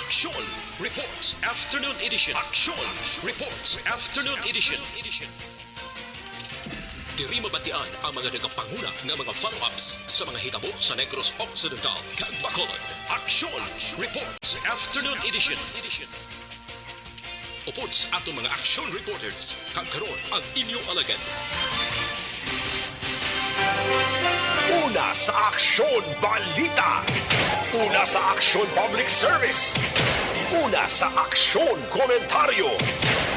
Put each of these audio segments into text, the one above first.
Action Reports Afternoon Edition. Action Reports Afternoon Edition. Diri mabatian ang mga nagapanguna ng mga follow-ups sa mga hitabo sa Negros Occidental kag Bacolod. Action Reports Afternoon Edition. Upod sa atong mga action reporters, kag karon ang inyong alagad. Una sa Aksyon Balita. Una sa Aksyon Public Service. Una sa Aksyon Komentaryo.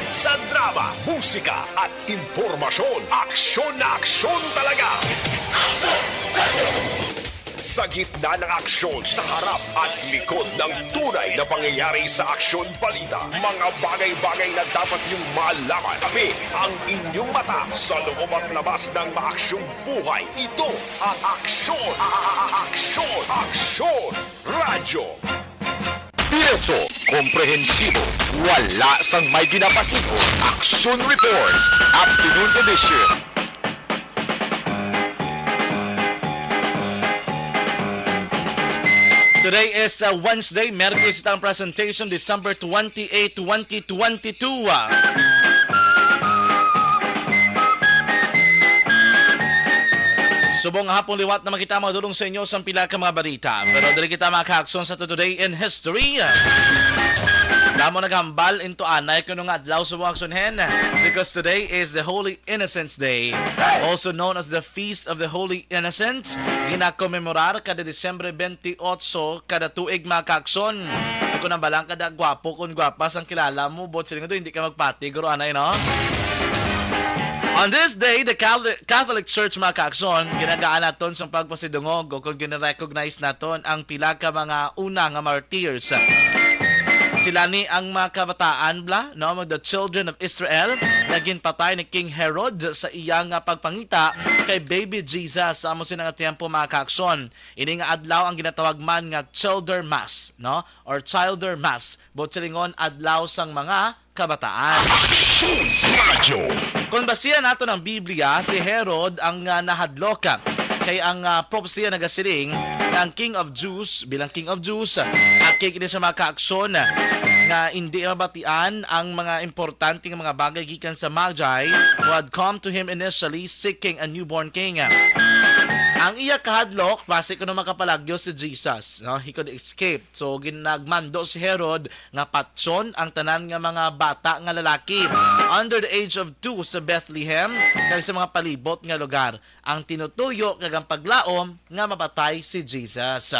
Sa drama, musika at impormasyon, aksyon na aksyon talaga. Sa gitna ng aksyon, sa harap at likod ng tunay na pangyayari sa Aksyon Balita, mga bagay-bagay na dapat niyong malaman. Kami ang inyong mata sa loob at labas ng maaksyong buhay. Ito ang Aksyon! Aksyon! Aksyon! Radyo! Diretso, komprehensibo, wala sang may ginapasibo. Action Reports, Afternoon Edition. Today is Wednesday, Merkulis ang presentation, December 28, 2022. Subong hapong liwat na makita madulong sa inyo sa pila ka mga balita. Pero dali kita makakson sa Today in History. Damo naghambal into anay kuno nga adlaw subong aksonhen because today is the Holy Innocents Day, also known as the Feast of the Holy Innocents. Ginakomemorar kada Disyembre 28 kada tuig makakson. Kung nang balang kada gwapo kung gwapas ang kilala mo, bot sila nga hindi ka magpati guro anay no. On this day, the Catholic Church mga kaakson, ginagaan naton sa pagpasidungog o kung gina-recognize naton ang pila ka mga una nga martyrs. Sila ni ang mga kabataan the children of Israel na ginpatay ni King Herod sa iyang pagpangita kay baby Jesus sa amo sinang tiempo mga kaakson. Ini nga adlaw ang ginatawag man nga Childer Mass, or Childer Mass. Botselingon adlaw sang mga kabataan. Kung basihan nato ng Biblia, si Herod ang nahadlok kay ang propesya nagasiling na ang King of Jews bilang King of Jews at kay kini sa mga kaakson na hindi mabatian ang mga importanteng mga bagay gikan sa Magi who had come to him initially seeking a newborn king. Ang iya kahadlok, base ko na makapalagyo si Jesus. He could escape. So, ginagmando si Herod nga patson ang tanan nga mga bata nga lalaki under the age of 2 sa Bethlehem kag sa mga palibot nga lugar. Ang tinutuyo kag ang paglaom nga mapatay si Jesus.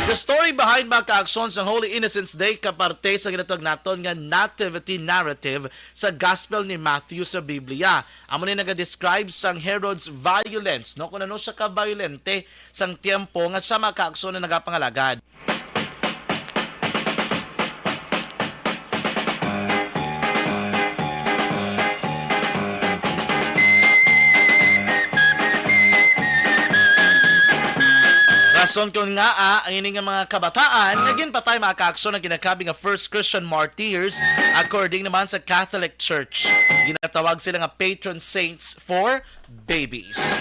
The story behind mga kaaksyon sa Holy Innocents Day kaparte sa ginatawag naton nga nativity narrative sa Gospel ni Matthew sa Biblia. Amo ni naga-describe sang Herod's violence, kung ano siya ka-violente sang tiempo nga sa mga kaaksyon na nagapangalagad. Rason kung nga ang ining mga kabataan naging patay mga kaakson na ginakabi nga first Christian martyrs according naman sa Catholic Church. Ginatawag sila nga patron saints for babies.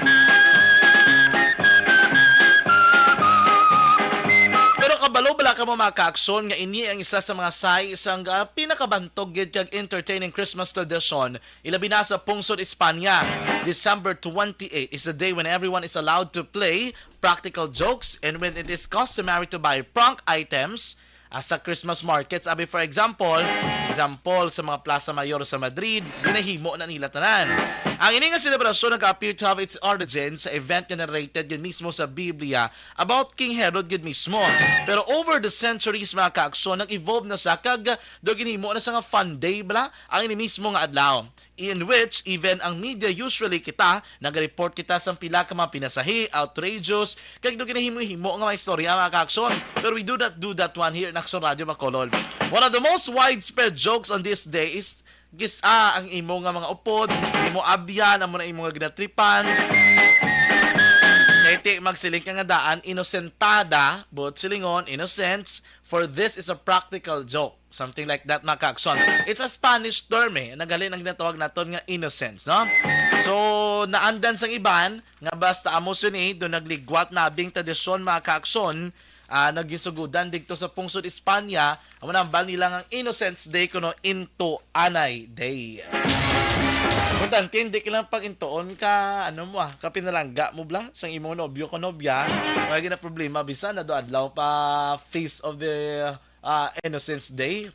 Pero kabalo-bala ka mo mga kaakson nga ini ang isa sa mga isang pinakabantog kag entertaining Christmas tradition ilabi na sa pungsod Espanya. December 28 is the day when everyone is allowed to play practical jokes and when it is customary to buy prank items sa Christmas markets. Abi for example sa mga Plaza Mayor sa Madrid, ginahimo na nila tanan. Ang ini nga selebrasyon nag-appear to have its origins sa event na narrated yun mismo sa Biblia about King Herod yun mismo. Pero over the centuries mga kaakson, nag-evolve na siya kag do ginahimo na siya nga fun day ang ini mismo nga adlaw, in which even ang media usually kita nag-report kita sa pila ka mga pinasahi, outrageous, kag do ginahimo-himo nga mga istorya mga kaakson. Pero we do that one here in Action Radio Bacolod. One of the most widespread jokes on this day is ang imo nga mga upod, imo abyan, amo na imo nga ginatripan. Kaya magsiling ka nga daan, inosentada, but silingon, innocence, for this is a practical joke. Something like that, mga kaakson. It's a Spanish term nagalin ang ginatawag naton nga innocence, no? So, naandan sang iban, nga basta amo suni, do nagligwat na abing tradisyon mga kaakson, nagisugudan dito sa Pungsod, Espanya. Amo nang bali lang ang Innocents Day kuno into Anay Day. Kuntan, hindi ka lang pag intoon ka, ka pinalangga mo bla, sang imong nobyo ko nobya, wala na problema, bisa na do adlaw pa face of the Innocents Day.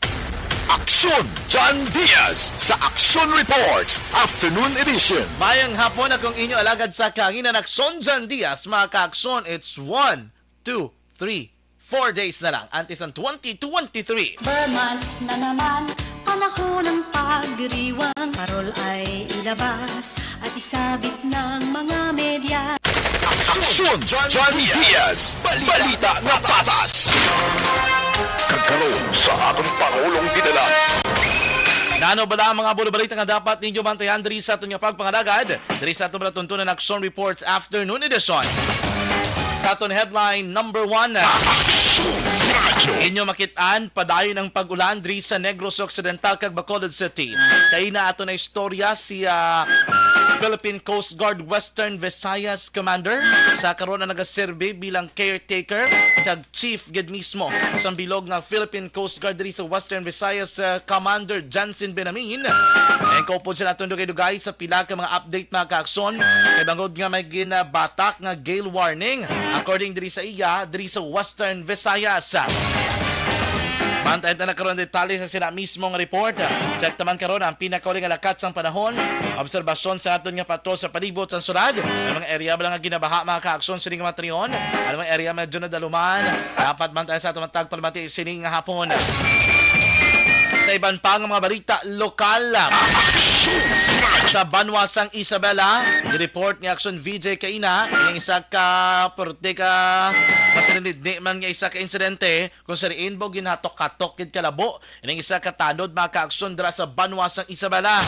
Aksyon John Diaz sa Action Reports Afternoon Edition. Mayang hapon akong inyo alagad sa kanginan Aksyon John Diaz, mga ka-aksyon, it's 1, 2, 3, 4 days na lang, antes ang 2023. Months na naman, panahon ng pagdiriwang. Parol ay ilabas at isabit ng mga media. Aksyon John Diaz. Balita na patas. Kagkaroon sa atong Pangulong dinala. Nano bala ang mga bulabalita nga dapat ninyo bantayan diri sa aton nga pagpangalagad, diri sa aton tuntunan Action Reports Afternoon Edition. Sa aton headline number 1, inyo makitaan padayon ang pag-ulan diri sa Negros Occidental kag Bacolod City. Kay na ato na istorya si Philippine Coast Guard Western Visayas Commander sa karon na nagaserbe bilang caretaker kag chief gid mismo sa bilog nga Philippine Coast Guard diri sa Western Visayas, Commander Jansen Benamin. Ay kaupod sa naton dugay-dugay sa pila ka mga update mga kaakson kay bangod nga may ginabatak nga gale warning according diri sa iya diri sa Western Visayas. Bantayan na karon detalye sa sila mismong report. Check taman karon ang pinakauling alakat sang panahon. Obserbasyon sa aton nga patrol sa palibot sa syudad. Ang mga area ba nga ginabaha mga kaakson sining mga triyon. Ang mga area medyo na daluman. Dapat bantayan sa aton tagpalmati sining nga hapon. Sa iban pa nga mga balita lokal. Sa Banwasang Isabela, di-report ni Action VJ Kaina, yung isa ka porte ka masinilid man nga isa ka insidente kung sa riinbo ginatok-katok kid kalabo, yung isa ka tanod mga ka-aksyon dira sa Banwasang Isabela.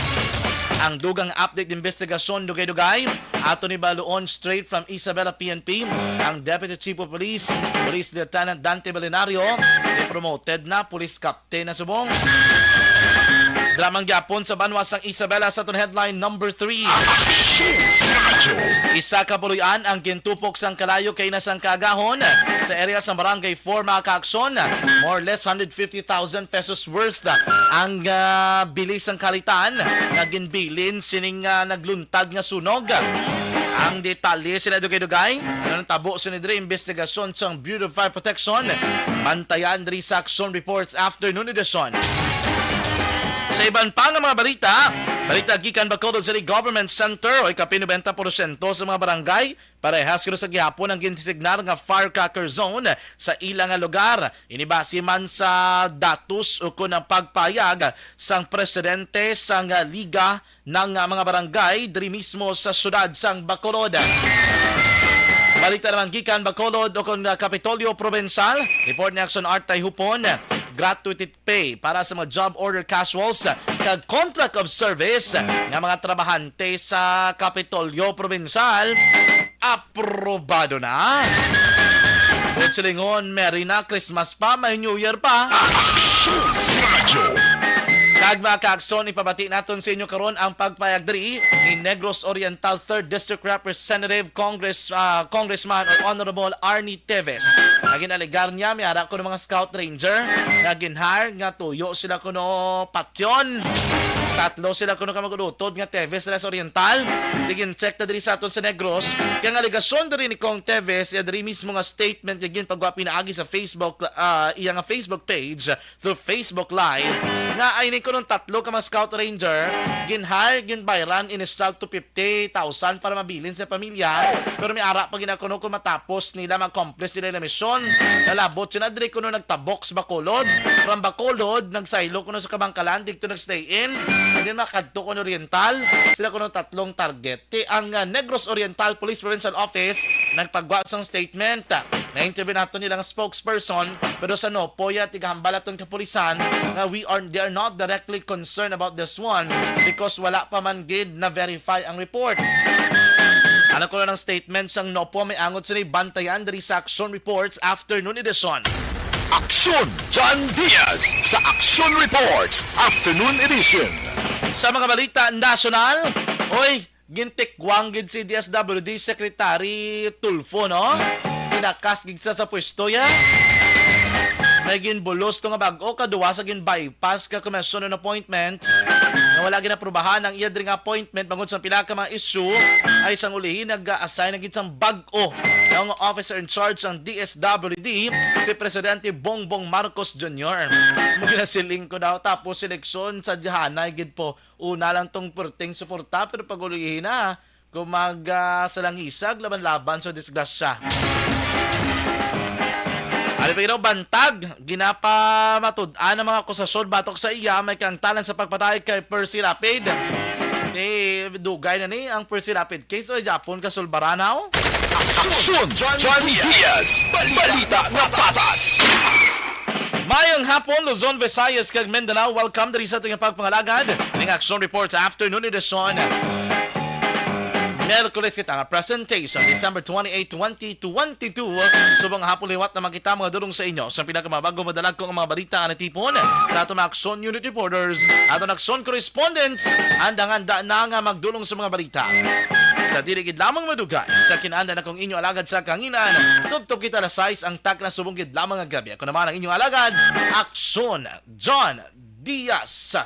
Ang dugang update investigasyon dugay-dugay ato ni baluon straight from Isabela PNP ang Deputy Chief of Police, Police Lieutenant Dante Belinario, promoted na Police Captain na subong. Dramang gyapon sa Banwasang Isabela sa aton headline number 3. Isa ka puluyan ang gintupok sang kalayo kay nasang kagahon sa area sa Barangay 4 mga kaakson. More or less 150,000 pesos worth ang bilis ang kalitan nga ginbilin sining nagluntad nga sunog. Ang detalye sila dugay-dugay. Ano tabo sa nidre investigasyon sa Bureau of Fire Protection. Bantayan diri sa Action Reports Afternoon Edition. Sa iban pa nga mga balita gikan Bacolod City Government Center o ikapinubenta porsyento sa mga barangay parehas kuno sa gihapon ang gindesignar nga firecracker zone sa ilang nga lugar. Inibasi man sa datos o kun ang pagpayag sang presidente sang liga ng mga barangay diri mismo sa syudad sang Bacolod. Balita naman gikan Bacolod o kung Kapitolyo Provincial, report ni Action Artay Hupon, gratuity pay para sa mga job order casuals kag contract of service nga mga trabahante sa Kapitolyo Provincial aprobado na. Kung silingon, Merry na Christmas pa, may New Year pa. Kag mga kaakson, ipabati naton sa inyo karon ang pagpayag diri ni Negros Oriental 3rd District Representative Congressman or Honorable Arnie Teves. Naging aligar niya, may harap ko ng mga Scout Ranger. Naging hire nga tuyo sila ko no patyon. Tatlo sila kuno ka magulutod nga Teves sa Oriental. Digin check na diri sa aton sa Negros. Kaya nga aligasyon diri ni Kong Teves ya diri mismo nga statement nga gin pagwa pinaagi sa Facebook iya nga Facebook page through Facebook Live nga ay ni kuno tatlo ka mga Scout Ranger gin hire gin bayran in-install to 50,000 para mabilin sa pamilya. Pero may ara pa ginakuno ko matapos nila mag-accomplish nila mission. Nalabot sila diri kuno nagtabok sa Bacolod. From Bacolod nagsaylo kuno sa Kabangkalan dito nagstay in. Hindi makadto ko Oriental. Sila ko ng tatlong target. Ang Negros Oriental Police Provincial Office nagpagwa sang statement. Na-interview nato nilang spokesperson pero sa Nopoya tigahambal aton kapulisan na they are not directly concerned about this one because wala pa man gid na verify ang report. Ano ko na ng statement sang Nopo may angot sila bantayan diri sa Action Reports Afternoon Edition. Aksyon John Diaz sa Action Reports Afternoon Edition. Sa mga balita nasyonal, gintikwang gid si DSWD Secretary Tulfo, no? Pinakas gid sa pwesto ya. May ginbulos to nga bag-o kaduwa sa ginbypass ka commission on appointments nga wala ginaprubahan ang iya dring appointment bangod sa pila ka mga issue ay isang ulihin nag-assign na gid sang bag-o ang officer in charge ng DSWD si Presidente Bongbong Marcos Jr. Magsinasiling ko daw tapos seleksyon sa Jahanay gid po una lang tong perting suporta pero pag ulihin na kung salangisag laban-laban sa disgrasya. Ano pa ginaw bantag, ginapamatud-an ang mga akusasyon batok sa iya may kangtalan sa pagpatay kay Percy Rapid. Dugay na ni ang Percy Rapid case o Japon kasulbaranaw. Aksyon John Diaz, balita na patas. Mayang hapon, Luzon, Visayas, kag Mindanao. Welcome diri sa ating pagpangalagad ng Action Reports Afternoon Edition. Merkules kita nga presentation December 28, 2022. Subang hapon liwat na makita mga dulong sa inyo sa pinakamabago madalag kong mga balita nga natipon sa atong Action Unit Reporters at ang Action Correspondents andang-anda na nga magdulong sa mga balita. Sa diligid lamang madugay sa kinanda na kong inyo alagad sa kanginan, tugtog kita na size ang tak na subungid lamang ang gabi. Ako naman ang inyong alagad, Action John Diaz.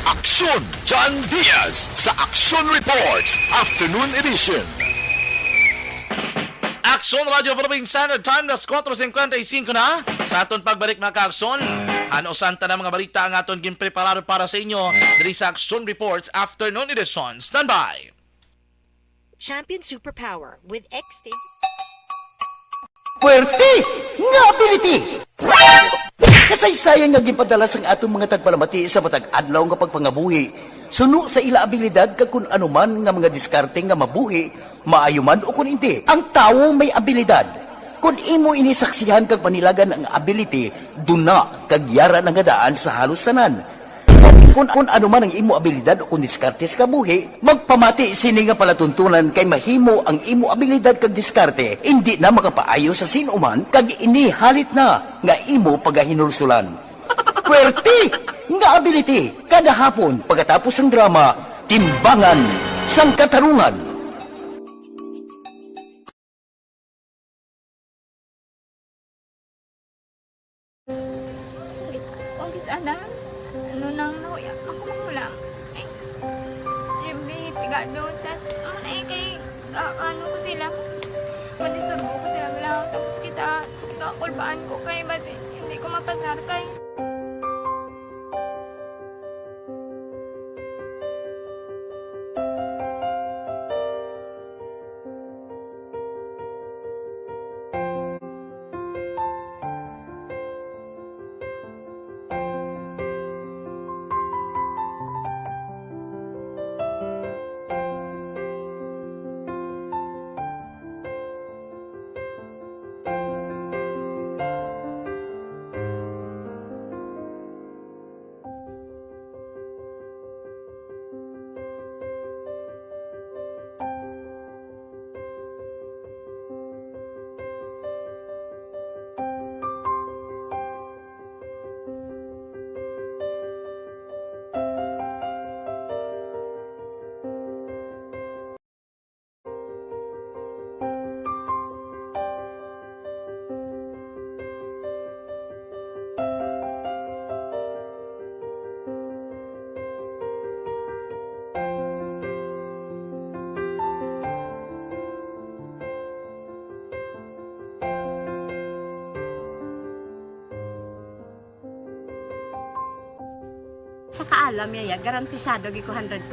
Aksyon John Diaz sa Action Reports Afternoon Edition. Action Radio Philippine Standard Time na 4:55 na sa aton pagbalik mga ka-aksyon. Ano santa na mga balita ang aton ginpreparado para sa inyo diri sa Action Reports Afternoon Edition. Stand by. Champion Superpower with X-State. Puwerte nga ability! Kasaysayan nga gipadala sang atong mga tagpalamati sa matag adlaw nga pagpangabuhi. Suno sa ila abilidad kag kun anuman nga mga diskarte nga mabuhi, maayo man o kun hindi. Ang tawo may abilidad. Kung imo inisaksihan kag panilagan ang ability, duna kag yara nga daan sa halos tanan. Kung anuman ang imo abilidad o kung diskarte sa kabuhi, magpamati sini nga palatuntunan kay mahimo ang imo abilidad kag diskarte, hindi na makapaayo sa sinuman kag ini halit na nga imo pagahinulsulan. Puwerte nga ability kada hapon pagkatapos ng drama, Timbangan sang Katarungan. Kung sana, ano nang nauya, ako makulang. Eh, siyempre, pigado, tas, kay, ano ko sila, kundi surbo ko sila lang, tapos kita, kakulbaan ko kay, basi, hindi ko mapasar kay. Sa kaalam yaya, garantisado gi ko 100%.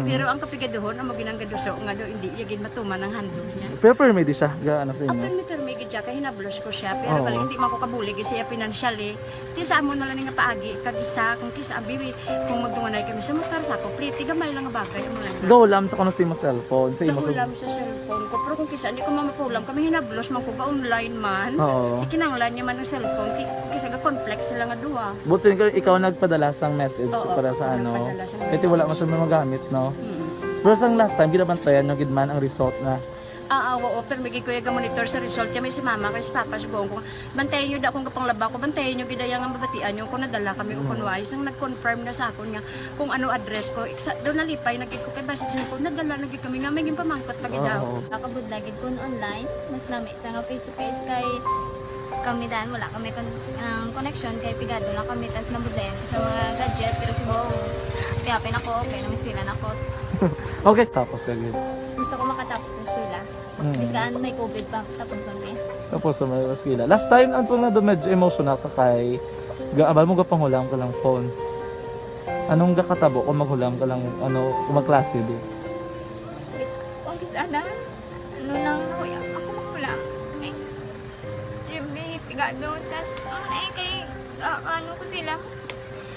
Pero ang kapigaduhon, ang maginanggaduso, nga do, hindi yagin matuman ang handog niya. Pero permedi siya, gaano sa inyo? Ang permigid siya, kaya hinablos ko siya. Pero Oo. bali, hindi man ko kabulig siya financially. Tisa mo na lang nga paagi, kagisa, kung kisa ang bibi, kung magdunganay kami sa motor sa complete, gamay lang nga bagay. Gawlam sa kuno sa imo cellphone, sa imo Nahulam sa cellphone ko. Pero kung kisa, hindi ko mamapulam. Kami hinablos man ko ba online man. Oo. Ikinanglan niya man ng cellphone. Kung kisa, ga-complex sila nga duwa. But so, ikaw nagpadala sang message Oo, para sa ako ano. nagpadala sang Kasi wala man siya magamit, no? Pero sang last time, ginabantayan nyo gidman ang result na Oo, pero may kuya ga monitor sa result kami si mama kay si papa si buong ko. Bantayan niyo da akong kapanglaba ko, bantayan niyo gid yang babatian niyo kung nadala kami ukon wise nang nag-confirm na sa akon nga kung ano address ko. Do nalipay nagid ko kay base ko nadala nagid kami nga may pamangkot pa gid daw. Nakabudla gid kun online, mas lami sa nga face to face kay kami dan wala kami connection kay pigado lang kami tas nabudlayan sa mga gadget pero si Bong piyapin ako okay na miskilan ako. Okay, tapos kagid. Gusto ko makatapos sa eskwela. Biskaan may COVID pa tapos ulit. Tapos sa may skila. Last time anto na do medyo emotional ka kay gaabal mo gapanghulam ka lang phone. Anong gakatabo kung maghulam ka lang kung magklase di? Kung bisana, ano nang nakuya ako makulang. Eh, siyempre pigado tas kay ano ko sila.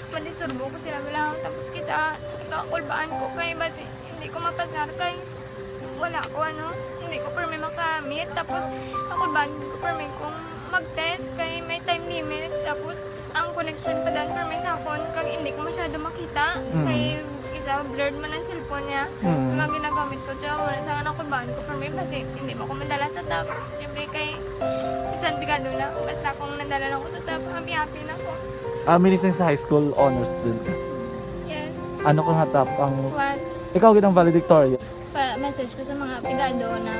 Madisurbo ko sila bilang tapos kita kakulbaan ko kay basi hindi ko mapasar kay wala ko hindi ko permi makamit tapos kakulbaan ko permi kung mag-test kay may time limit tapos ang connection pa dan permi sa phone kag hindi ko masyado makita kay isa blurred man ang cellphone niya nga ginagamit ko siya wala sa kakulbaan ko permi kasi hindi mo ko madala sa tab siyempre kay isang bigado na basta kung nadala lang ko sa tab happy na ako. Minising sa high school honors student ka. Yes. Ano kang hatap ang One. ikaw ginang valedictorian? Message ko sa mga pigado na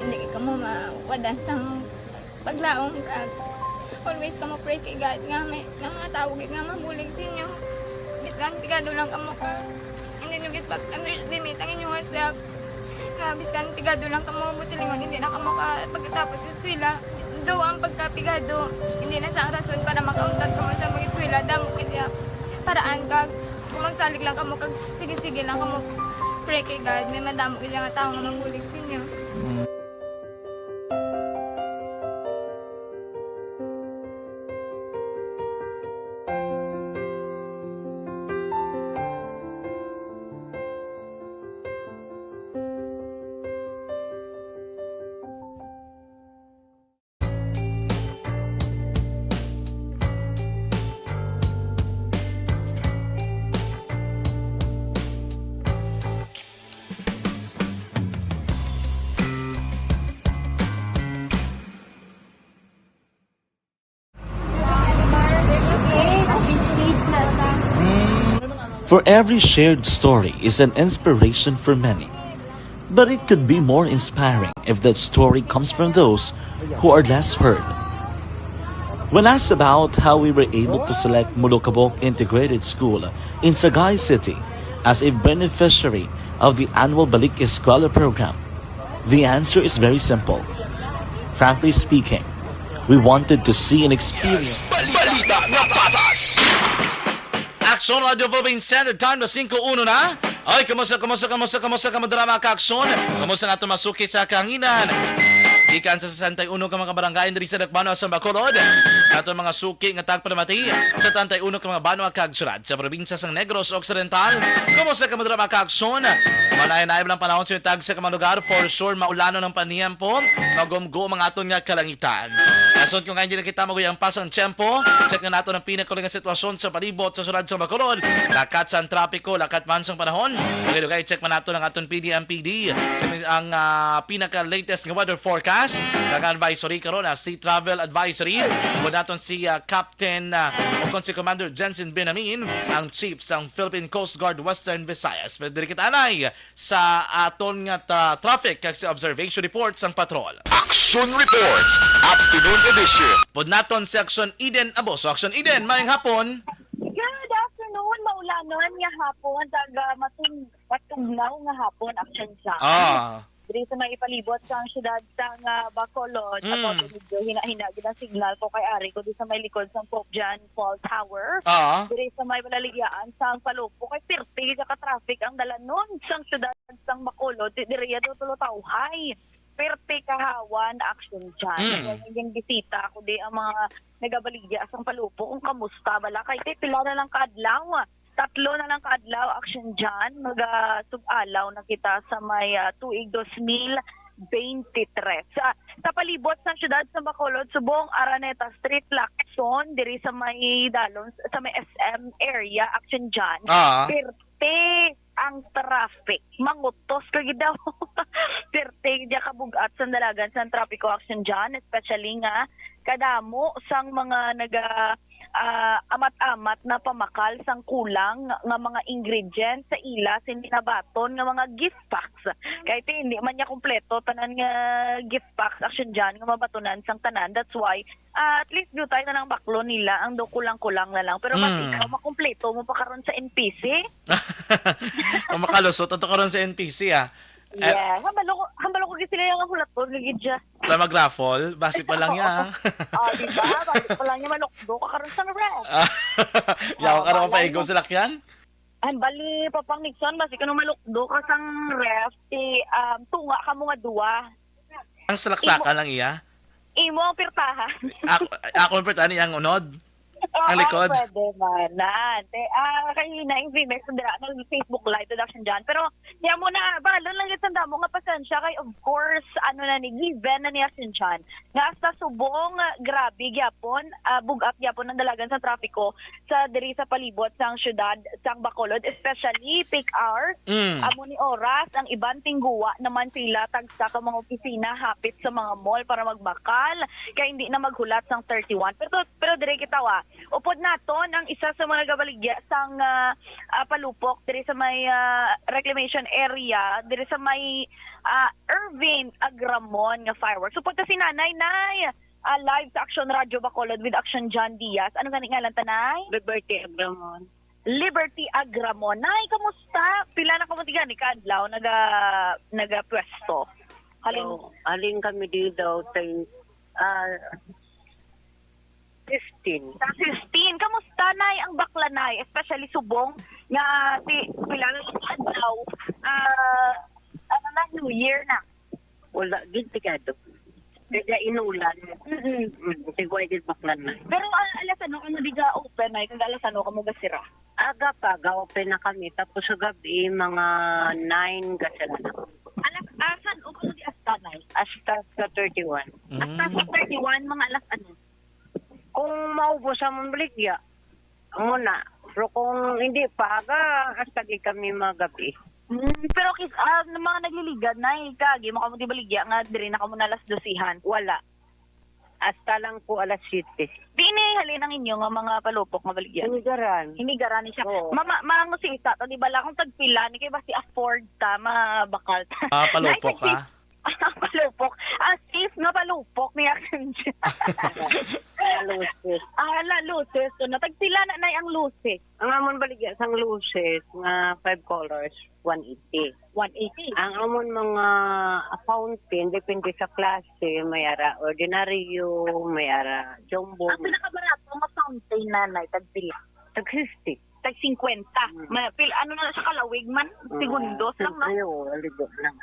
hindi ka mo mawadan sa paglaong kag always ka mo pray kay God nga may mga tawag nga mabulig sa inyo biskan pigado lang kamo ka hindi nyo git underestimate ang inyong self nga biskan pigado lang kamo busilingon hindi na kamo ka pagkatapos sa eskwela do ang pagkapigado hindi na sa rason para makauntat ka mo sa mga eskwela damo kaya paraan kag kung magsalig lang kamo kag sige lang kamo pray kay God, may madamo kaya nga tao nga mabulig sa inyo. For every shared story is an inspiration for many. But it could be more inspiring if that story comes from those who are less heard. When asked about how we were able to select Mulukabok Integrated School in Sagay City as a beneficiary of the annual Balik Eskwela program, the answer is very simple. Frankly speaking, we wanted to see and experience Balita na patas! Aksyon Radio Philippine Standard Time na 5:01 na. Ay, kamusta kamadrama ka aksyon? Kamusta nga masuki sa kahanginan? Ikan sa 61 ka mga barangay diri sa Dakbano sa Bacolod. Ato mga suki nga tagpalamati sa 31 ka mga Bano Kagsurad sa probinsya sang Negros Occidental. Kamusta kamadrama ka aksyon? Manayan-ayab lang panahon sa tag sa kamang lugar for sure maulano ng paniyempo. Magumgo mga aton nga kalangitan. Ason kung hindi nakita mo ang pasang tiyempo, check na nato ng pinakaling sitwasyon sa palibot sa sulad sa Bacolod. Lakat sa trapiko, lakat man sang panahon. Lugay check man nato ng aton PDMPD ang pinaka-latest nga weather forecast. Kag-advisory karon na Sea Travel Advisory. Muna naton si Captain o si Commander Jensen Benamin, ang chief sang Philippine Coast Guard Western Visayas. Pwede kita anay sa aton nga traffic kag si observation reports ang patrol. Action Reports, Afternoon Edition. Pod naton si Action Eden Abos. So Action Eden, mayang hapon. Good afternoon, maulanon nga hapon, taga matugnaw nga hapon, action sa. Diri sa may ipalibot sa siyudad sang Bacolod, at medyo hina-hina gid ang signal ko kay Ari ko di sa may likod sang Pope John Paul Tower. Diri sa may balaligyaan sang Palupo kay pirti ka traffic ang dalanon sang siyudad sang Bacolod, diri ato tulotawhay. Pirti kahawan action dyan. Yung bisita ako di ang mga nagabaligya sang Palupo kung kamusta bala kay pila na lang kaadlaw. 3 na lang kaadlaw action dyan. Mag-subalaw na kita sa may tuig 2023. Sa palibot sa siyudad sa Bacolod, subong Araneta Street, Lacson, diri sa may dalon, sa may SM area, action dyan. Pirte ang traffic. Mangutos ka daw. Perteng diya kabugat sa dalagan sa traffic action dyan, especially nga kadamo sang mga amat-amat na pamakal sang kulang nga mga ingredients sa ila sininabaton nga mga gift packs. Kahit hindi man niya kompleto tanan nga gift packs action dyan nga mabatunan sang tanan. That's why at least do tayo na ng baklo nila ang do kulang-kulang na lang. Pero pati ikaw makumpleto mo pa karon sa NPC. Kung makalusot, ato karon sa NPC Yeah, hambalo ko sila yung hulat ko gidya. Na mag-raffle, base pa lang ya. Di ba? Bakit pa lang niya malukdo ka karon sa ref. Yaw ka naman paigaw sa lakyan? Ang bali pa pang Nixon, basi ka nung malukdo ka sang ref, tunga ka mo nga duwa. Ang salaksakan lang iya? Imo ang pirtaha. Ako ang pertani ang unod. Ang likod. Pwede man. Kanina yung Vimex ng Facebook Live production dyan. Pero niya mo na, balon lang yung tanda mo nga pasensya kay of course, given na niya sinsyan. Nga hasta subong, grabe gyapon, bugat gyapon ng dalagan sa trapiko sa diri sa palibot sang syudad, sang Bacolod, especially peak hour. Amo ni oras, ang ibang tingguwa naman sila tagsa ka mga opisina hapit sa mga mall para magbakal. Kaya hindi na maghulat sang 31. Pero dire kitawa, upod naton ang isa sa mga gabaligya sang palupok diri sa may reclamation area diri sa may Irvin Agramon nga fireworks. Upod ta si Nanay live sa Action Radio Bacolod with Action John Diaz. Ano gani ngalan tanay? Liberty Agramon. Liberty Agramon. Nay, kamusta? Pila na kamutigan ni kadlaw naga pwesto. Halin kami dito sa 15. Sa 15. Kamusta, Nay, ang bakla, Nay? Especially subong nga pila na adlaw. New Year na. Wala, gintigado. Kaya inulan. Sigway din baklan na. Pero alas ano di ka open, Nay? Kag alas ano ka mo gasira? Aga pa, ga-open na kami. Tapos sa gabi, mga 9 kasi na. Asan o kung di asta, Nay? Hasta sa 31. Asta sa 31, mga alas ano? Kung maubos sa mambaligya, muna. Pero kung hindi pa, hasta di kami magabi. Pero mga nagliligad na kagi mo kamo di baligya nga diri na kamo na alas 12han. Wala. Hasta lang po alas 7. Di ni halin ang inyo nga mga palupok nga baligya. Hinigaran ni siya. Oo. Mangusita to di bala kung tagpila ni kay basi afford ta mabakal ta. Palupok Palupok. Safe nga palupok ni akin siya. Luces. Luces. So, natagpila na ang luces. Ang amon baligya sang luces nga 5 colors, 180. 180. Ang amon mga fountain, depende sa klase, mayara ordinaryo, mayara jumbo. Ang pinakabarato nga fountain nanay, tagpila. Tag 50. Tag 50. Ano na sa kalawig man? Segundos lang na. Ayo, aligo lang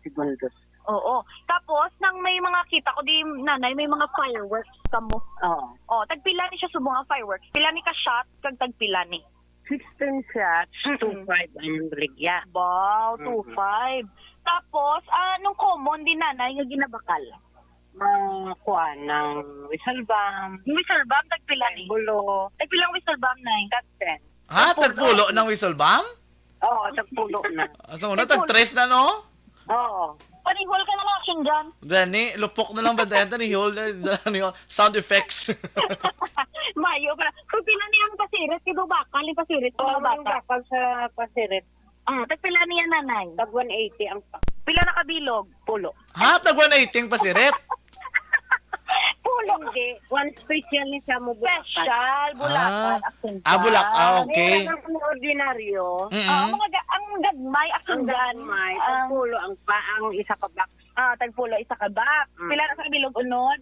segundos. Oo. Tapos, nang may mga kita ko di, nanay, may mga fireworks ka mo. Oo. Tagpila ni siya subong ang fireworks. Pila ni ka shot, kag tagpila ni. 16 shots, 2.5 ang baligya. Wow, 2.5. Tapos, nung common din nanay, nga ginabakal. Kuha ng whistle bomb. Whistle bomb, tagpila ni. Bulo. Tagpila ang whistle bomb, nay. Tag 10. Tagpulo ng whistle bomb? Oo, tagpulo na. Asa mo na, tag-tres na, no? Oo. Panihol ka na ng action dyan. Dani, lupok na lang ba dahil ni Hul, sound effects. Mayo para. Kung pila niya ang pasirit, kido bakal, yung pasirit. Oo, yung bakal sa pasirit. Tagpila niya nanay. Tag 180 ang Pila na kabilog? pulo. Tag 180 pasiret? Pulo. Hindi. One special ni siya mo bulakan. Special, bulakan, action dyan. Okay. Ang ordinaryo. Ang gagmay, action dyan. May tagpulo ang isa ka box. Tagpulo, isa ka box. Pila na sa kabilog unod?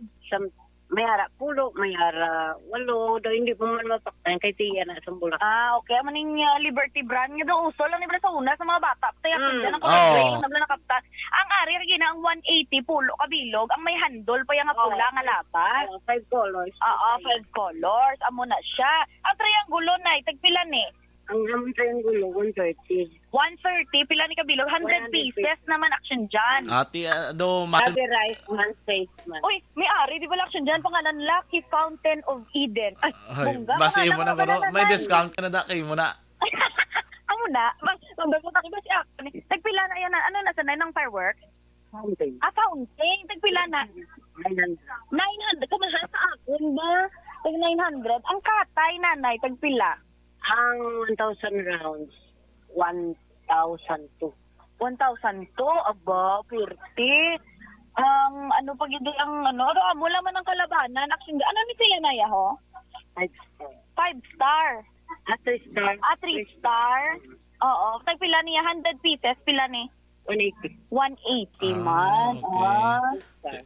Mayara pulo, mayara walo. Daw hindi po man mapaktan kay tiya na sa bulak. Okay. Maning Liberty brand nga daw uso lang nila sa una sa mga bata. Kaya dyan ang kulay nakaptas. Ang ari, ang 180 pulo kabilog. Ang may handle pa yung pula nga lapas. 5 colors. 5 colors. Amo na siya. Ang triangulo na, tagpila ni. Ang aming triangulo, 130. 130, pila ni kabilog, 100 pieces naman action dyan. Ati, Sabi rice man, face man. Uy, may ari, di ba action dyan? Pangalan, Lucky Fountain of Eden. Ay, bongga. Basihin mo na, pero may discount ka na da, kayo mo na. Amo na. Sabi ko, takiba siya. Tagpila na yan. Ano na sanay ng fireworks? Fountain. Fountain. Tagpila na. 900. Kamahal sa akin ba? Tag 900. Ang katay, nanay, tagpila. Ang 1,000 rounds, 1,002. 1,002? Aba, 50. Ang ano pag hindi ang ano, wala man ang kalabanan. Actually, ano ni siya na ho? 5 star. 5 star. 3 star. 3 star. Oo. Tagpila niya, 100 pieces. Pila ni? 180. 180 man. okay.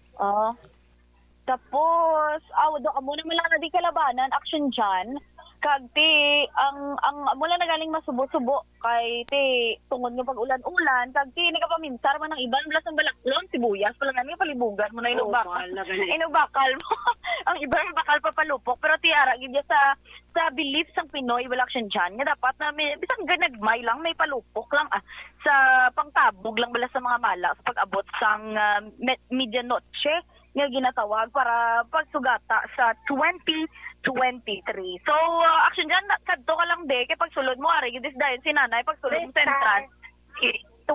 Tapos, do amo naman lang na di kalabanan action dyan. Kag ti ang mula na galing masubo-subo kay ti tungod nga pag ulan-ulan kag ti nagapamintar man ng iban blas ng balaklon sibuyas pala nga palibugan mo na inubakal mo. Ang iba bakal pa palupok pero ti ara gid sa belief sang Pinoy wala action dyan nga dapat na may bisang ganagmay lang may palupok lang sa pangtabog lang bala sa mga mala sa pag-abot sang medianoche nga ginatawag para pagsugata sa 2023. So, action dyan, kadto ka lang de, kaya pagsulod mo, ari, gidis dahil si nanay, pagsulod mo sentral,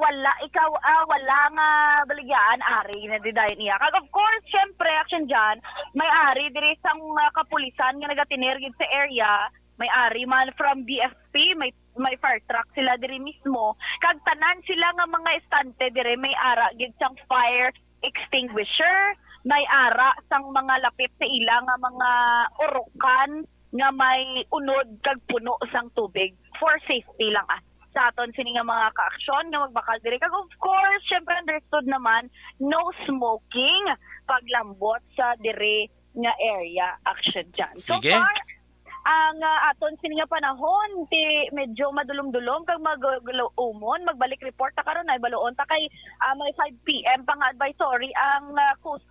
wala nga baligyan, ari, na di dahil niya. Kag of course, syempre, action dyan, may ari, diri sang kapulisan nga nagatinirgid sa area, may ari man from BFP, may fire truck sila diri mismo, kag tanan sila nga mga estante diri, may ara, gid sang fire extinguisher, may ara sang mga lapit sa ila nga mga urukan nga may unod kag puno sang tubig for safety lang sa aton sini nga mga ka-aksyon nga magbakal diri kag of course syempre understood naman no smoking paglambot sa diri nga area action dyan. Sige. So far ang aton sini nga panahon ti medyo madulom-dulom kag mag-umon magbalik report ta karon ay baloon ta kay may 5 PM pang advisory ang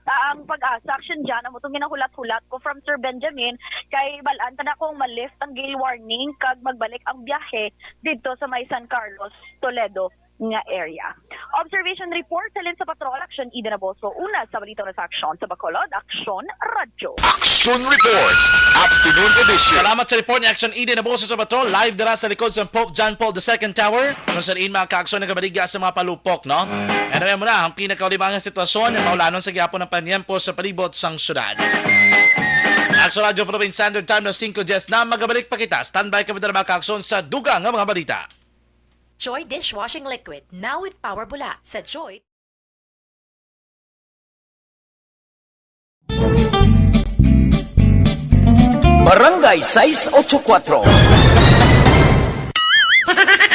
ang pag-asa action dyan amo tong ginahulat-hulat ko from Sir Benjamin kay balaan ta na kong ma-lift ang gale warning kag magbalik ang biyahe dito sa may San Carlos Toledo nga area. Observation report salin sa Patrol Action Ida Naboso una sa balita na sa aksyon sa Bacolod Action Radyo. Action Reports, Afternoon Edition. Salamat sa report ni Action Eden na buso sa Bato. Live dara sa likod sa Pope John Paul II Tower. Kung saan mga ka-aksyon na kabaliga sa mga palupok, no? Ano mo na, ang pinakaulimang sitwasyon ng maulanon sa gihapon ng panyempo sa palibot sang syudad. Action Radio Philippine Standard Time ng 5:10 na magabalik pa kita. Standby kami na mga ka-aksyon sa dugang ng mga balita. Joy Dishwashing Liquid, now with Power Bula. Sa Joy, Barangay 684.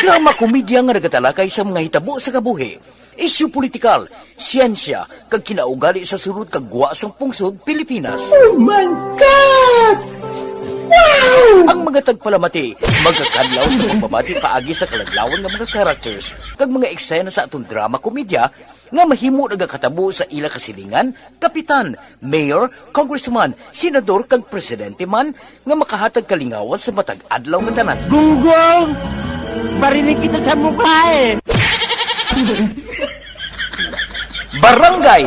Drama komedya nga nagatalakay sa mga hitabo sa kabuhi. Isyu politikal, siyensya, kag kinaugali sa surut kag guwa sang pungsod Pilipinas. Oh my God! Wow! Ang mga tagpalamati, magkakadlaw sa pagbabati paagi sa kalaglawan ng mga characters kag mga eksena sa atong drama komedya nga mahimo nagakatabo sa ila kasilingan, kapitan, mayor, congressman, senador kag presidente man nga makahatag kalingawan sa matag adlaw nga tanan. Gunggong! Barinig kita sa mukha eh! Barangay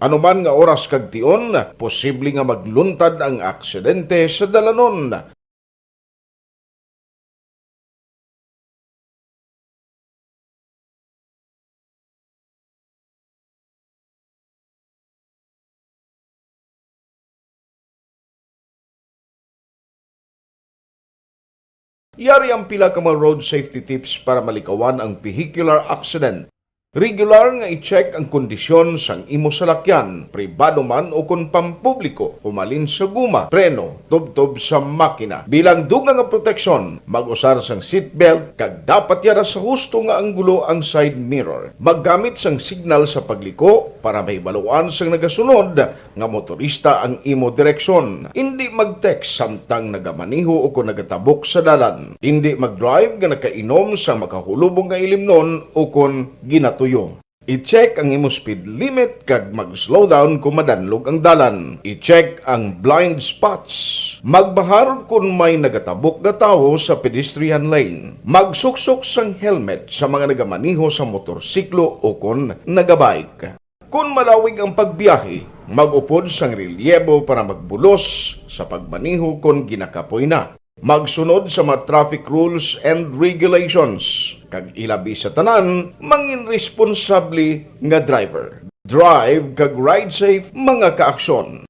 Anuman nga oras kag tion, posible nga magluntad ang aksidente sa dalanon. Yari ang pila ka mga road safety tips para malikawan ang vehicular accident. Regular nga i-check ang kondisyon sang imo salakyan, pribado man o kung pampubliko, humalin sa guma, preno, tubtob sa makina. Bilang dugang nga proteksyon, mag-usar sang seatbelt, kag dapat yara sa husto nga anggulo ang side mirror. Maggamit sang signal sa pagliko para may baluan sang nagasunod nga motorista ang imo direksyon. Hindi mag-text samtang nagamaniho o kung nagatabok sa dalan. Hindi mag-drive nga nakainom sa makahulubong nga ilimnon o kung ginato tuyo. I-check ang imo speed limit kag mag-slow down kung madanlog ang dalan. I-check ang blind spots. Magbahar kung may nagatabok na tao sa pedestrian lane. Magsuksok sang helmet sa mga nagamaniho sa motorsiklo o kung nagabike. Kung malawig ang pagbiyahe, mag-upod sang relyebo para magbulos sa pagmaniho kung ginakapoy na. Magsunod sa mga traffic rules and regulations. Kag ilabi sa tanan, mangin responsable nga driver. Drive kag ride safe mga kaaksyon.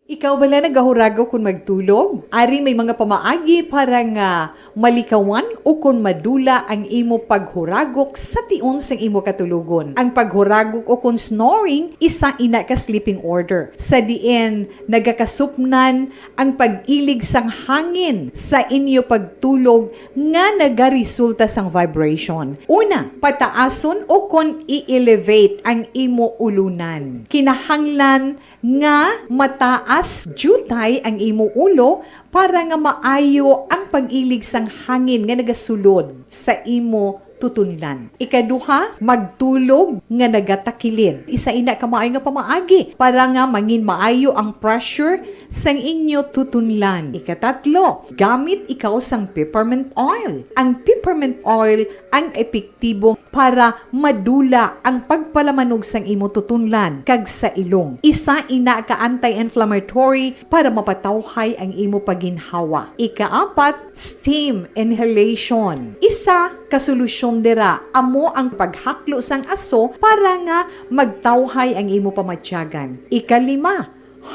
Ikaw bala nagahurago kung magtulog? Ari may mga pamaagi para nga malikawan o kung madula ang imo paghuragok sa tion sang imo katulugon. Ang paghuragok o kung snoring, isa ina ka sleeping order. Sa diin, nagakasupnan ang pag-ilig sang hangin sa inyo pagtulog nga nagaresulta sang vibration. Una, pataason o kung i-elevate ang imo ulunan. Kinahanglan nga mataas jutay ang imo ulo para nga maayo ang pag-ilig sang hangin nga nagasulod sa imo tutunlan. Ikaduha, magtulog nga nagatakilid. Isa ina ka maayo nga pamaagi para nga mangin maayo ang pressure sang inyo tutunlan. Ikatatlo, gamit ikaw sang peppermint oil. Ang peppermint oil ang epektibo para madula ang pagpalamanog sang imo tutunlan kag sa ilong. Isa ina ka anti-inflammatory para mapatawhay ang imo paginhawa. Ikaapat, steam inhalation. Isa ka solusyon dira amo ang paghaklo sang aso para nga magtawhay ang imo pamatyagan. Ikalima,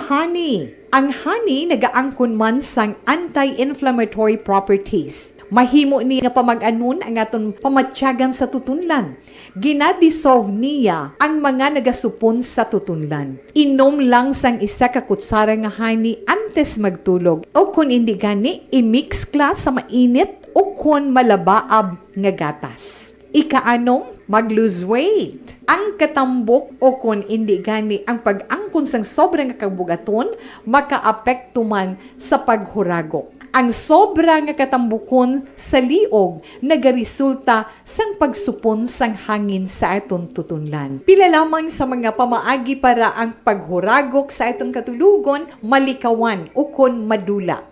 honey. Ang honey nagaangkon man sang anti-inflammatory properties. Mahimo ni nga pamag-anon ang aton pamatyagan sa tutunlan. Ginadissolve niya ang mga nagasupon sa tutunlan. Inom lang sang isa ka kutsara nga honey antes magtulog. O kung hindi gani, i-mix kla sa mainit o kung malabaab nga gatas. Ikaanom, mag-lose weight. Ang katambok o kung hindi gani ang pag-angkon sang sobrang kabugaton, makaapekto man sa paghuragok. Ang sobra nga katambukon sa liog nagaresulta sang pagsupon sang hangin sa aton tutunlan. Pila lamang sa mga pamaagi para ang paghuragok sa aton katulugon malikawan o kon madula.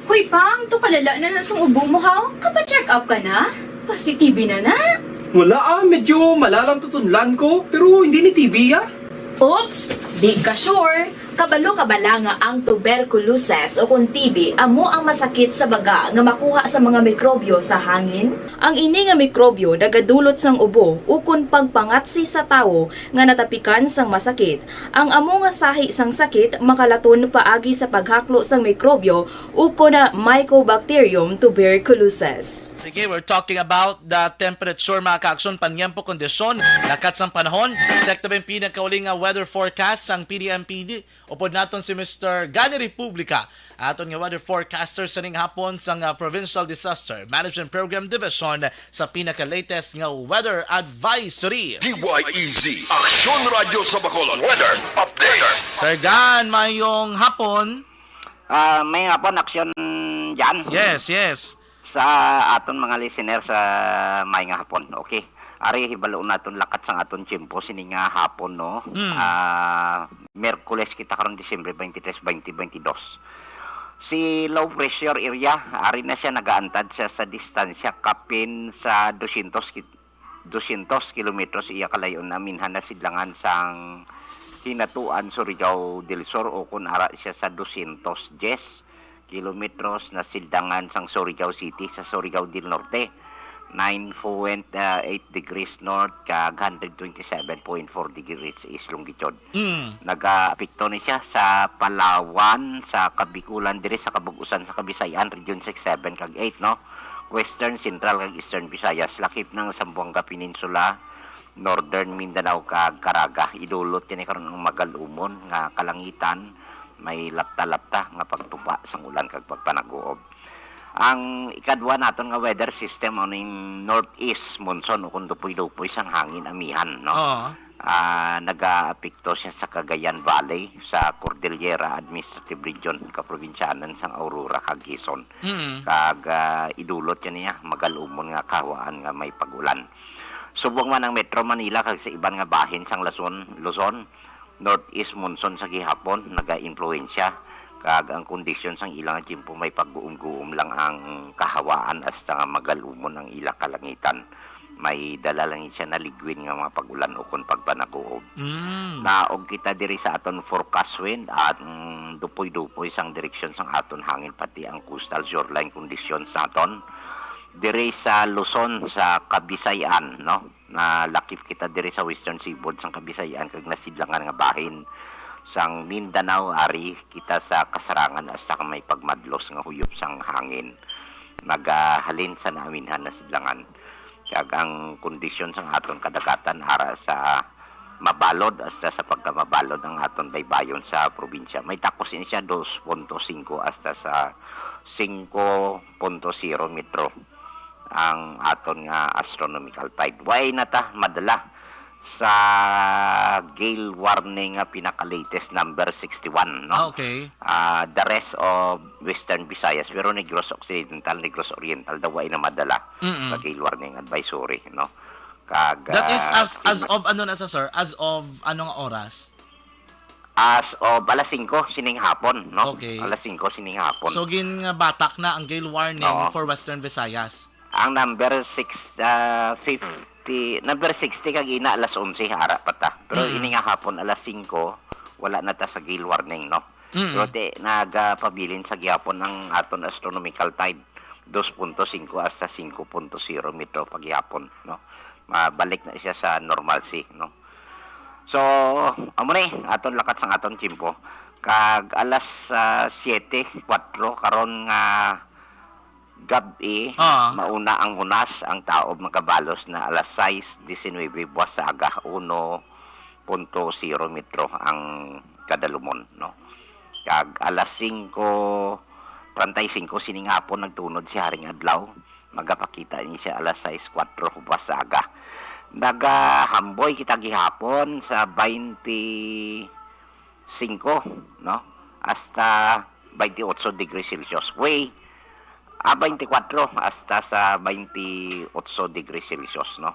Hoy Pang, to palala na sang ubo mo ha? Kapa-check up ka na? Positibe na na? Wala medyo malalang tutunlan ko, pero hindi ni TB Oops! Di ka sure! Kabalo-kabala nga ang tuberculosis o kung TB amo ang masakit sa baga nga makuha sa mga mikrobyo sa hangin. Ang ini nga mikrobyo nagadulot sang ubo ukon pagpangatsi sa tawo nga natapikan sang masakit. Ang amo nga sahi sang sakit makalaton paagi sa paghaklo sang mikrobyo ukon na Mycobacterium tuberculosis. Sige, we're talking about the temperature, mga kaaksyon, panyempo, kondisyon, lakat sang panahon. Check na ba yung pinakauling weather forecast sang PDMPD? Upod naton si Mr. Gani Republica, aton nga weather forecaster sa ning hapon sang Provincial Disaster Management Program Division sa pinaka-latest nga weather advisory. DYEZ, Aksyon Radio sa Bacolod, weather update. Sir Gan, mayong hapon. May hapon, aksyon dyan. Yes. Sa aton mga listener sa may nga hapon, okay. Ari hibalo naton lakat sang aton tiyempo sini nga hapon no. Miyerkules kita karon Disyembre 23, 2022. Si low pressure area ari na siya nagaantad siya sa distansya kapin sa 200 kilometros iya kalayon naminhan na sidlangan sang Hinatuan Surigao del Sur o kun ara siya sa 210 kilometros na sildangan sang Surigao City sa Surigao del Norte. 9.8 degrees north kag 127.4 degrees east longitude. Nag-apekto ni siya sa Palawan, sa Kabikulan, dire sa Kabugusan, sa Kabisayan, Region 6, 7 kag 8, no? Western, Central kag Eastern Visayas, lakip ng Zamboanga Peninsula, Northern Mindanao kag Caraga. Idulot yan karon ng magalumon nga kalangitan, may lapta-lapta nga pagtupa sang ulan kag pagpanaguob. Ang ikadwa naton nga weather system ano yung northeast monsoon o kung dupoy-dupoy sang hangin amihan, no? Nag-aapekto siya sa Cagayan Valley, sa Cordillera Administrative Region, kaprobinsyanan sang Aurora kag Quezon. Kag idulot yan niya magalumon nga kawaan nga may pagulan. Subong man ang Metro Manila kag sa iban nga bahin sang Luzon, northeast monsoon sa gihapon naga-influensya Kag ang kondisyon sang ilang tiyempo may pag-guum-guum lang ang kahawaan hasta nga magalumon ang ilang kalangitan. May dala lang siya na ligwin nga mga pagulan o kung pagpanaguob. Naog kita diri sa aton forecast wind at dupoy-dupoy sang direksyon sang aton hangin pati ang coastal shoreline conditions sa aton. Diri sa Luzon sa Kabisayan, no? Na lakip kita diri sa Western Seaboard sang Kabisayan kag nasidlangan nga bahin sang Mindanao ari kita sa kasarangan hasta may pagmadlos nga huyop sang hangin. Nagahalin sa naaminhan na sidlangan. Kag ang kondisyon sang aton kadagatan ara sa mabalod hasta sa pagkamabalod ang aton baybayon sa probinsya. May takos siya 2.5 hasta sa 5.0 metro ang aton nga astronomical tide. Way na ta madala sa gale warning nga pinaka-latest number 61, no? Okay. The rest of Western Visayas, pero Negros Occidental, Negros Oriental, daway na madala sa gale warning advisory, no? Kag, That is as of ano na sa sir? As of anong oras? As of alas 5 sining hapon, no? Okay. Alas 5 sining hapon. So gin nga batak na ang gale warning for Western Visayas. Ang number 60 kagina alas 11 hara pata. Pero ini nga hapon alas 5 wala na ta sa gale warning, no. Pero nagapabilin sa gihapon ang aton astronomical tide 2.5 hasta 5.0 metro paghihapon, no. Mabalik na siya sa normalcy, no. So, amo ni aton lakat sang aton tiyempo kag alas 7:04 karon nga gabi, mauna ang hunas ang taob magabalos na alas 6:19 buwas sa aga 1.0 metro ang kadalumon, no. Kag alas 5:35 sining hapon nagtunod si Haring Adlaw, magapakita ni siya alas 6:04 buwas sa aga. Nagahamboy kita gihapon sa 25, no, hasta 28 degrees Celsius. 24 hasta sa 28 degrees Celsius, no.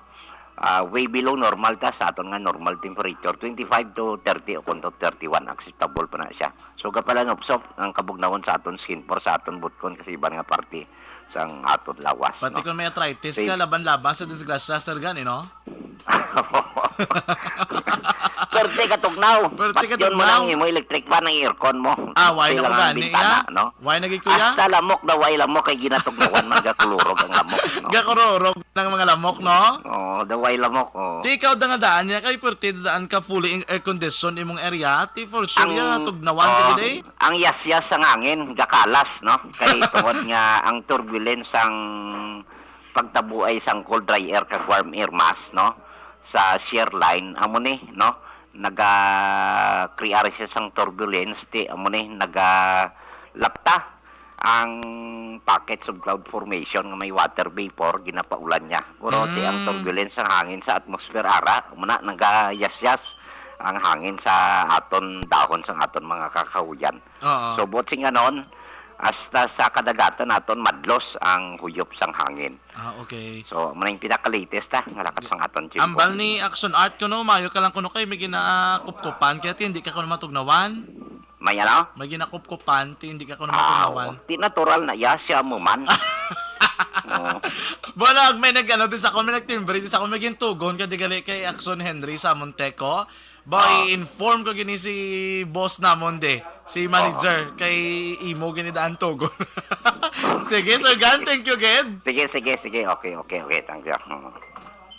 Way below normal ta sa aton nga normal temperature 25 to 30 o kunto 31 acceptable pa na siya. So gapalan obsop ang kabugnawon sa aton skin for sa aton butkon kasi iban nga parte sang aton lawas, pati no? kung may arthritis ka laban-laban sa disgrasya sir gani, no? Perte katugnaw. Bastion mo lang mo electric fan ng aircon mo. Why na gani ya? No? Why nagi kuya? Hasta lamok daw way lamok kay ginatugnawan man gakulurog ang lamok, no? Gakururog ng mga lamok, no? Daway lamok, oh. Ti ikaw da nga daan niya kay perte daan ka fully air condition imong area, ti for sure ya tugnawan ka day. Ang yasyas ang hangin gakalas, no? Kay tungod nga ang turbulence ang pagtabuay sang cold dry air kag warm air mass, no? Sa shear line amo ni, no? Naga-create siya sang turbulence ti amo ni naga-lapta ang packets of cloud formation nga may water vapor ginapaulan niya. Puro ti ang turbulence sang hangin sa atmosphere ara muna nagayasyas ang hangin sa aton dahon sang aton mga kakahuyan. So botsing ganon hasta sa kadagatan naton madlos ang huyop sang hangin. Okay. So, maning pinaka-latest nga lakas sang aton tiyempo. Ambal ni Action Art kuno, mayo ka lang kuno kay may ginakupkupan kaya ti hindi ka kuno matugnawan. May ano? May ginakupkupan ti hindi ka kuno matugnawan. Ti natural na yasya mo man. Bonag may nagano din sa ako may nagtimbre din sa ako may gintugon kadi gali kay Action Henry sa Monteco. I-inform ko gini si boss namon de, si manager kay imo gini daan tugon. Sige Sir Gan, thank you again. Sige. Okay, thank you.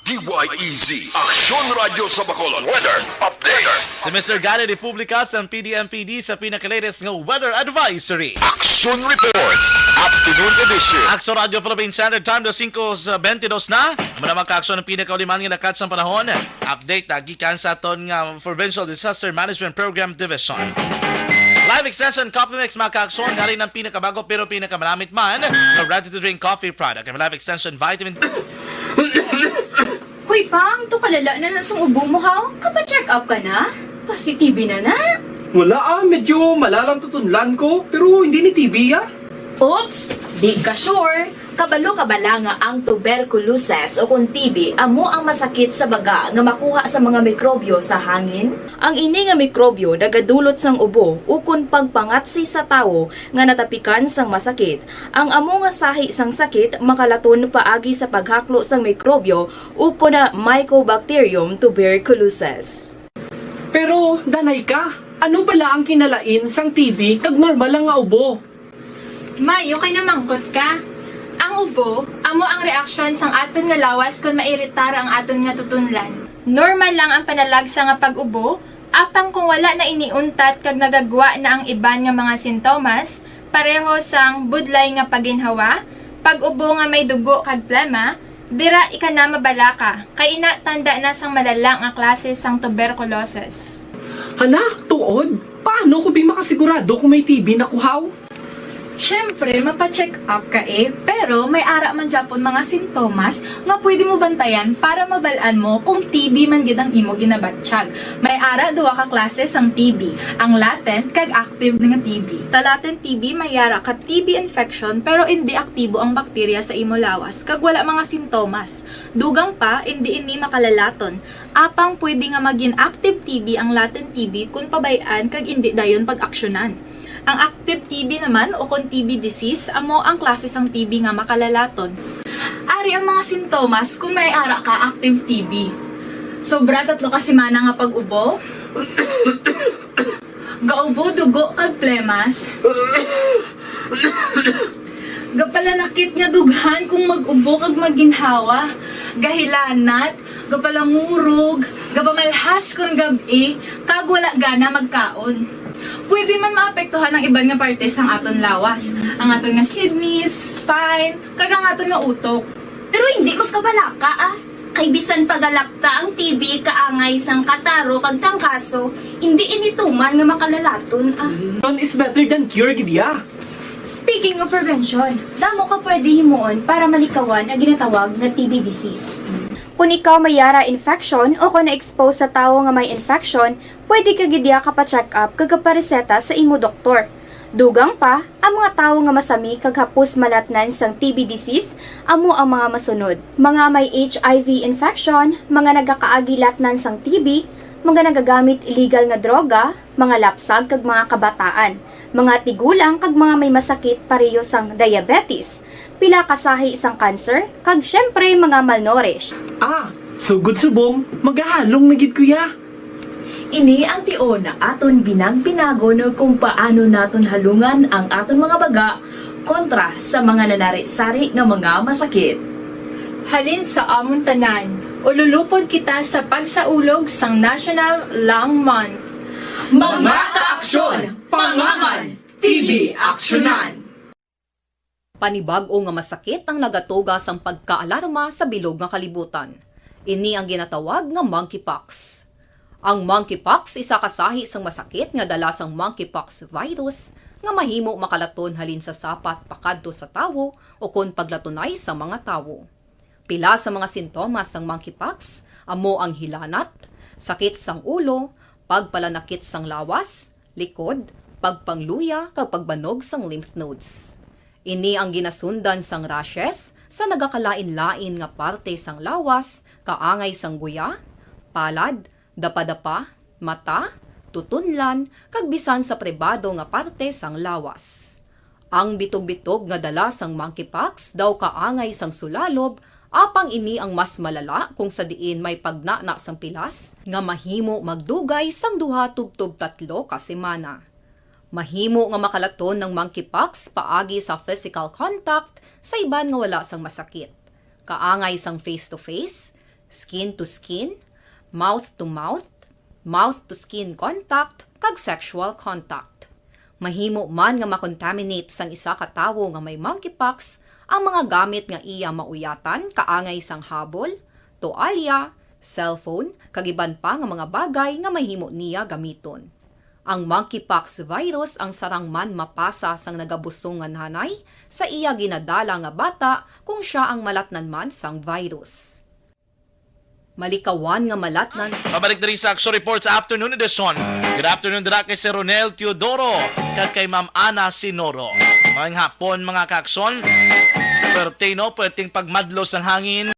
DYEZ Aksyon Radio sa Bacolod Weather Update. Si Mr. Gary Republica sa PDMPD sa pinaka-latest ng Weather Advisory. Action Reports Afternoon Edition. Action Radio Philippine Standard Time 5:22 na. Muna magka-aksyon ng pinaka-uliman nga lakat sa panahon. Update na gikan sa aton nga Provincial Disaster Management Program Division. Live extension coffee mix magka-aksyon galing ng pinakabago pero pinakamalamit man na ready-to-drink coffee product. Ang live extension vitamin Hoy Pang, to kalala na nasang ubo mo ha? Kapa-check up ka na? Positive na? Wala medyo malalang tutunlan ko, pero hindi ni TB ah. Oops, di ka sure. Kabalo kabala nga ang tuberculosis o kung TB amo ang masakit sa baga nga makuha sa mga mikrobyo sa hangin. Ang ini nga mikrobyo nagadulot sang ubo o kung pagpangatsi sa tawo nga natapikan sang masakit. Ang amo nga sahi sang sakit makalaton paagi sa paghaklo sang mikrobyo o kung na Mycobacterium tuberculosis. Pero, danay ka, ano bala ang kinalain sang TB kag normal lang nga ubo? Mayo kay namangkot ka. Ang ubo, amo ang reaksyon sang aton nga lawas kung mairitar ang aton nga tutunlan. Normal lang ang panalagsa nga pag-ubo, apang kung wala na iniuntat kag nagagwa na ang iban nga mga sintomas, pareho sang budlay nga paginhawa, pag-ubo nga may dugo kag plema, dira ika na mabala ka, kay ina tanda na sang malalang nga klase sang tuberculosis. Hala, tuod? Paano ko makasigurado kung may TB na kuhaw? Siyempre, mapacheck up ka pero may ara man Japon mga sintomas nga pwede mo bantayan para mabalaan mo kung TB man gid ang imo ginabatsyag. May ara duwa ka klase sang TB, ang latent kag active nga TB. Ta latent TB may ara ka TB infection pero hindi aktibo ang bakterya sa imo lawas kag wala mga sintomas. Dugang pa hindi makalalaton. Apang pwede nga maging active TB ang latent TB kung pabayaan kag hindi dayon pag-aksyonan. Ang active TB naman o kung TB disease, amo ang klase sang TB nga makalalaton. Ari ang mga sintomas kung may ara ka active TB. Sobra 3 ka semana nga pag-ubo, gaubo, dugo, kag plemas, gapalanakit nga dughan kung mag-ubo kag maginhawa, gahilanat, gapalangurog, gapamalhas kung gabi, kag wala gana magkaon. Pwede man maapektuhan ang iban nga parte sang aton lawas, ang aton nga kidneys, spine, kag ang aton nga utok. Pero hindi magkabalaka Kay bisan pagalakta ang TB kaangay sang kataro kag tangkaso, hindi inituman nga makalalaton None is better than cure, gidya. Speaking of prevention, damo ka pwede himuon para malikawan ang ginatawag na TB disease. Kung ikaw may yara infection o kung na-expose sa tao nga may infection, pwede ka gidya ka pa-check up kag pareseta sa imo doktor. Dugang pa, ang mga tao nga masami kag hapos malatnan sang TB disease, amo ang mga masunod. Mga may HIV infection, mga nagakaagilatnan sang TB, mga nagagamit illegal nga droga, mga lapsag kag mga kabataan, mga tigulang kag mga may masakit pareho sang diabetes, pila kasahi isang cancer, kag syempre mga malnourished. Sugod subong, magahalong nagid kuya. Ini ang tion na aton binag-binago no kung paano naton halungan ang aton mga baga kontra sa mga nanari-sari nga mga masakit. Halin sa amon tanan, ululupod kita sa pagsaulog sang National Lung Month. Mga kaaksyon, pangaman, TB aksyonan. Panibag-o nga masakit ang nagatuga sang pagkaalarma sa bilog nga kalibutan. Ini ang ginatawag nga monkeypox. Ang monkeypox isa kasahi sang masakit nga dala sang monkeypox virus nga mahimo makalaton halin sa sapat pakadto sa tawo o kon paglatunay sa mga tawo. Pila sa mga sintomas sang monkeypox amo ang hilanat, sakit sang ulo, pagpalanakit sang lawas, likod, pagpangluya kag pagbanog sang lymph nodes. Ini ang ginasundan sang rashes sa nagakalain-lain nga parte sang lawas, kaangay sang guya, palad, dapadapa, mata, tutunlan, kag bisan sa pribado nga parte sang lawas. Ang bitog-bitog nga dala sang monkeypox daw kaangay sang sulalob, apang ini ang mas malala kung sa diin may pagnana sang pilas nga mahimo magdugay sang 2 tubtob 3 ka semana. Mahimo nga makalaton ng monkeypox paagi sa physical contact sa iban nga wala sang masakit. Kaangay sang face-to-face, skin-to-skin, mouth-to-mouth, mouth-to-skin contact, kag sexual contact. Mahimo man nga makontaminate sang isa ka tawo nga may monkeypox ang mga gamit nga iya mauyatan kaangay sang habol, toalya, cellphone, kag iban pa nga mga bagay nga mahimo niya gamiton. Ang monkeypox virus ang sarang man mapasa sang nagabusong nga nanay sa iya ginadala nga bata kung siya ang malatnan man sang virus. Malikawan nga malatnan sa... Pabalik na rin sa Action Reports Afternoon Edition. Good afternoon dira kay si Ronel Teodoro kag kay Ma'am Ana Sinoro. Mga hapon mga kaakson. swerte, no? Pwedeng pagmadlos ng hangin,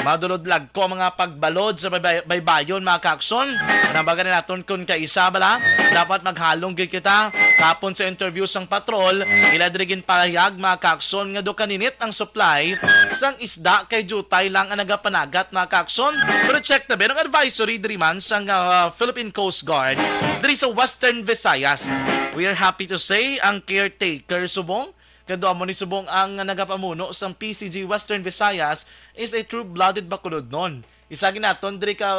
madulod-lag ko mga pagbalod sa baybayon, mga kaakson. Nabagan na natin kung kaisa bala, dapat maghalong gid kita. Kapon sa interview sang patrol, iladrigin palayag, mga kaakson, nga do kaninit ang supply sang isda kay jutay lang ang nagapanagat, mga kaakson. Pero check na ang advisory diri man sang Philippine Coast Guard diri sa Western Visayas. We are happy to say ang caretaker subong kado amo ni subong ang nagapamuno sang PCG Western Visayas is a true-blooded Bacolod non. Isagi naton diri ka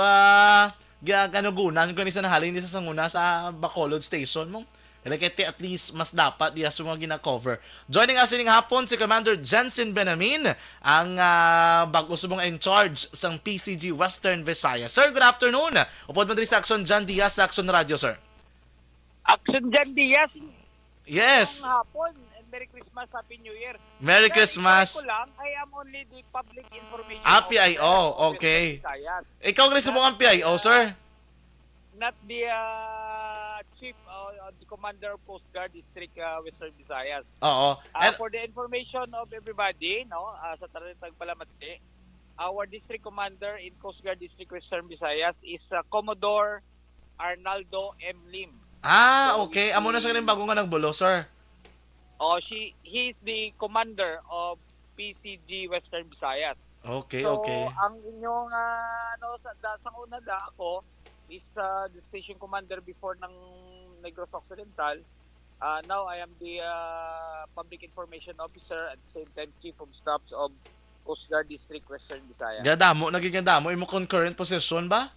ganugunan ko ni sa nahalin ni sa sanguna sa Bacolod Station mo. Like at least mas dapat diya sumang gina-cover. Joining us ining hapon si Commander Jensen Benamin, ang bago subong in charge sang PCG Western Visayas. Sir, good afternoon. Upod mo diri sa Action Jan Diaz sa Action Radio, sir. Action Jan Diaz. Yes. Ngayong hapon, and Merry Christmas, Happy New Year. Merry Sir, Christmas. ko lang, I am only the public information PIO, okay. Ikaw rin subong ang PIO, sir? Not the chief, the commander of Coast Guard District Western Visayas. Oo. For the information of everybody, no, sa Taritag Palamati, our district commander in Coast Guard District Western Visayas is Commodore Arnaldo M. Lim. Okay. Amo na sa kaning bagong nga nagbulo, sir. He is the commander of PCG Western Visayas. Okay. Ang inyong sa una ako is the station commander before ng Negros Occidental. Now I am the public information officer at the same time chief of staffs of Coast Guard District Western Visayas. Naging gadamo, imo concurrent position ba?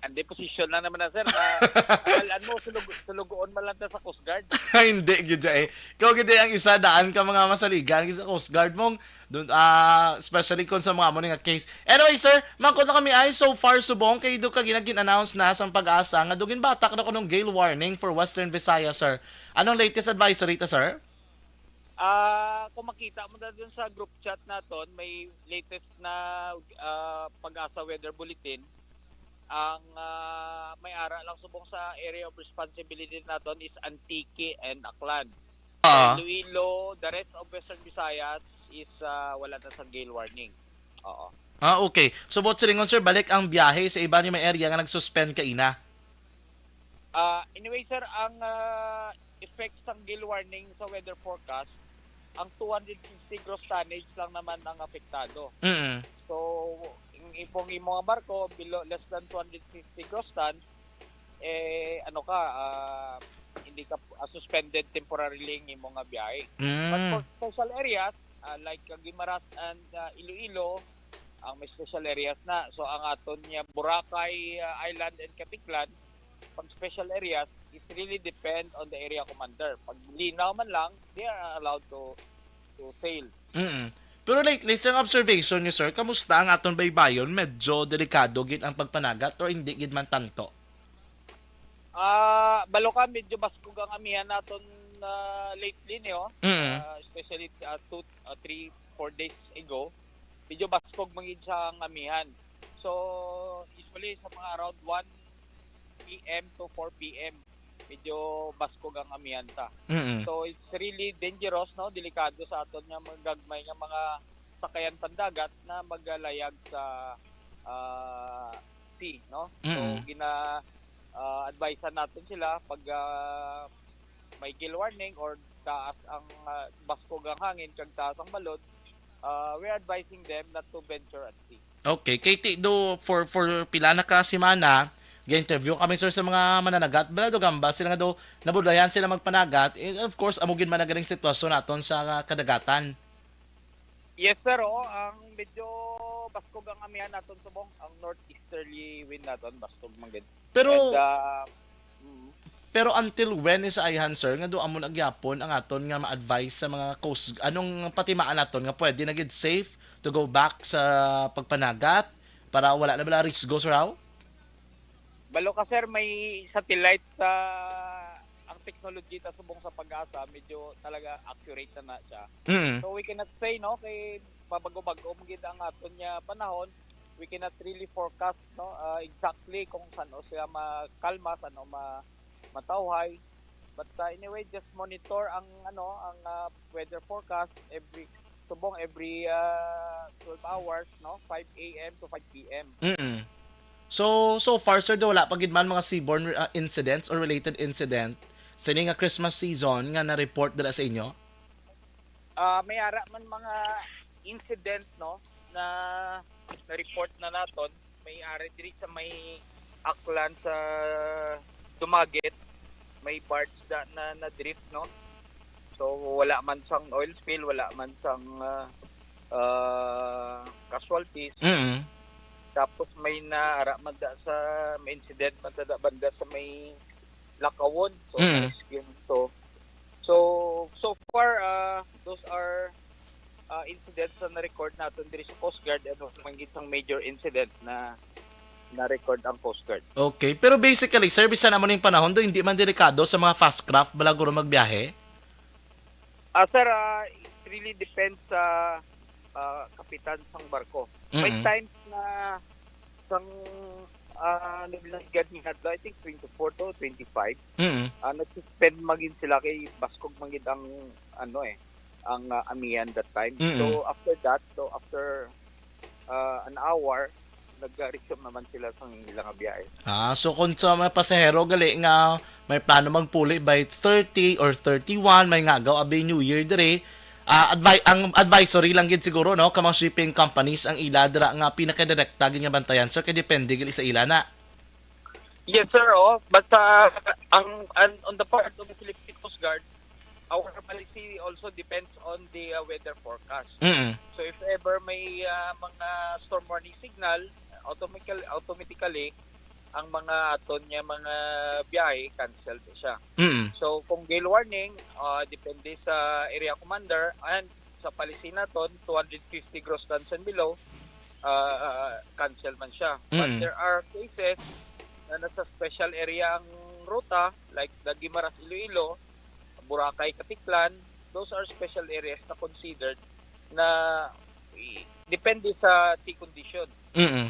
Hindi, position lang naman na, sir. Alam mo, sulugoon man lang sa Coast Guard. Hindi, gid Ikaw gid ang isa daan ka mga masaligan sa Coast Guard mong especially kung sa mga mo nga case. Anyway, sir, mangkot na kami ay so far subong kay do ka ginagin-announce na sa pag-asa nga dugin batak na kunong gale warning for Western Visayas, sir. Anong latest advisory ta, sir? Kung makita mo na dun sa group chat naton, may latest na pag-asa weather bulletin. Ang may ara lang subong sa area of responsibility naton is Antique and Aklan. Iloilo, the rest of Western Visayas is wala na sa gale warning. Oo. Okay. So, bot silingon, sir, balik ang biyahe sa iba ni may area nga nag-suspend kaina. Anyway, sir, ang effects ng gale warning sa weather forecast, ang 250 gross tonnage lang naman ang apektado. So, ipong mga barko below less than 250 gross tons, hindi ka suspended temporarily ng mga biyahe. But for special areas like Guimaras and Iloilo, ang may special areas na. So ang aton niya Boracay Island and Katiklan, pag special areas, it really depend on the area commander. Pag linaw man lang, they are allowed to sail. Pero lately, sa observation niyo, sir, kamusta ang aton baybayon? Medyo delikado gid ang pagpanagat or hindi gid man tanto? Balo ka, medyo baskog ang amihan naton lately niyo. Especially 2-3-4 days ago. Medyo baskog mangid sa amihan. So, usually sa mga around 1 p.m. to 4 p.m. medyo baskog ang amihan ta. So it's really dangerous, no, delikado sa aton nga magagmay nga mga sakayan pandagat na maglayag sa sea, no. So advisean natin sila pag may gale warning or taas ang baskog ang hangin kag taas ang balod, we're advising them not to venture at sea. Okay, kay do for pila na ka semana interview kami, sir, sa mga mananagat. Balado gamba sila nga daw nabudlayan sila magpanagat. And of course, amugin man nagaling sitwasyon naton sa kadagatan. Yes, sir. Ang medyo baskog ang amihan naton subong. Ang northeasterly wind naton baskog man gid. Pero pero until when is ayahan, sir, nga do amo nagyapon ang aton nga ma-advise sa mga coast anong patimaan naton nga pwede na gid safe to go back sa pagpanagat para wala na bala risk go, sir, how? Balo ka, sir, may satellite sa ang technology ta subong sa pag-asa, medyo talaga accurate na siya. So we cannot say, no, kay pabago-bago mo gid ang aton nya panahon, we cannot really forecast, no, exactly kung saan siya makalma, saan matawhay. But anyway, just monitor ang weather forecast every subong every 12 hours, no? 5 a.m. to 5 p.m. So far, sir, wala pa gid man mga seaborne incidents or related incident sa nga Christmas season nga na-report dala sa inyo? May ara man mga incident, no, na report na naton. May ara diri sa may Aklan sa Dumaguete, may parts na drift, no. So wala man sang oil spill, wala man sang casualties. Tapos may naara man da sa may incident man da banda sa may Lakawon. So far those are incidents na na-record natin diri sa Coast Guard and manggit sang major incident na na-record ang Coast Guard. Okay, pero basically service na mo ning panahon do hindi man delikado sa mga fast craft bala guro magbiyahe? Sir, it really depends sa kapitan sang barko. May times na sang nagligad ni Hadla, I think 24 to 25. Nag-suspend magin sila kay Baskog magin ang ang amihan that time. So after that, after an hour, nag-resume naman sila sa ilang biyahe. So kung sa mga pasahero gali nga may plano magpuli by 30 or 31, may ngagaw abi New Year dire, ang advisory lang gid siguro, no, kamang shipping companies ang ila dira nga pinaka-direkta nga bantayan, sir, kay depende gali sa ila na. Yes, sir. Basta on the part of the Philippine Coast Guard, our policy also depends on the weather forecast. So if ever may mga storm warning signal, automatically ang mga aton niya mga biyahe canceled siya. So kung gale warning, depende sa area commander and sa policy naton 250 gross tons and below, cancel man siya. But there are cases na nasa special area ang ruta like the Guimaras Iloilo, Boracay Katiklan, those are special areas na considered na depende sa sea condition.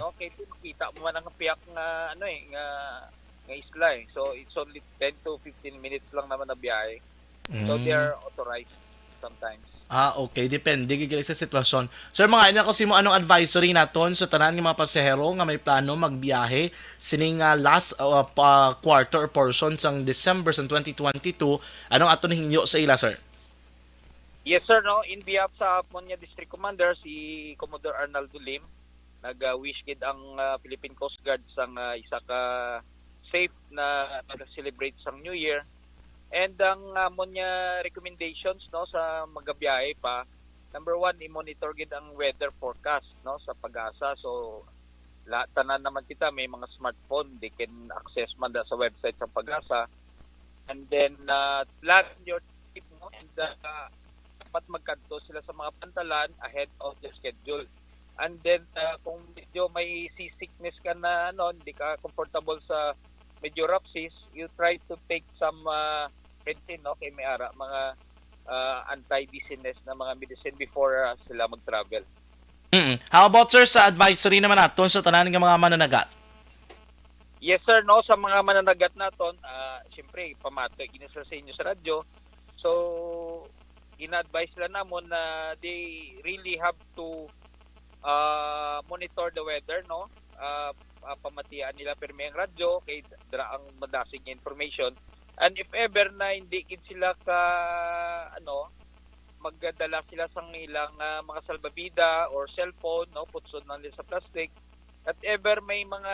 No, kay kita mo man ang piyak nga nga isla eh. So it's only 10 to 15 minutes lang naman na biyahe. So they are authorized sometimes. Okay, depende gid sa sitwasyon. Sir, mga ina kasi mo anong advisory naton sa tanan ng mga pasahero nga may plano magbiyahe sining last quarter or portion sang December sang 2022, anong aton hinyo sa ila, sir? Yes, sir, no, in behalf sa Monya District Commander si Commodore Arnaldo Lim, nag-wish gid ang Philippine Coast Guard sang isa ka safe na nag-celebrate sang New Year. And ang Monya recommendations, no, sa magabiyahe pa, number 1, i-monitor gid ang weather forecast, no, sa Pag-asa. So tanan naman kita may mga smartphone, they can access man da sa website sa Pag-asa. And then plan your trip, no, and dapat magkanto sila sa mga pantalan ahead of the schedule. And then kung medyo may seasickness ka na hindi ka comfortable sa medyo rough seas, you try to take some medicine, no, kay may ara mga anti-dizziness na mga medicine before sila mag-travel. How about, sir, sa advisory naman naton sa tanan ng mga mananagat? Yes, sir, no, sa mga mananagat naton, siyempre pamato ginisar sa inyo sa radyo. So ina-advise lang namon na they really have to monitor the weather, no. Pamatian nila pirmi ang radyo kay dra ang madasig information. And if ever na hindi gid sila ka magdala sila sang ilang mga salbabida or cellphone, no, putson na nila sa plastic. At ever may mga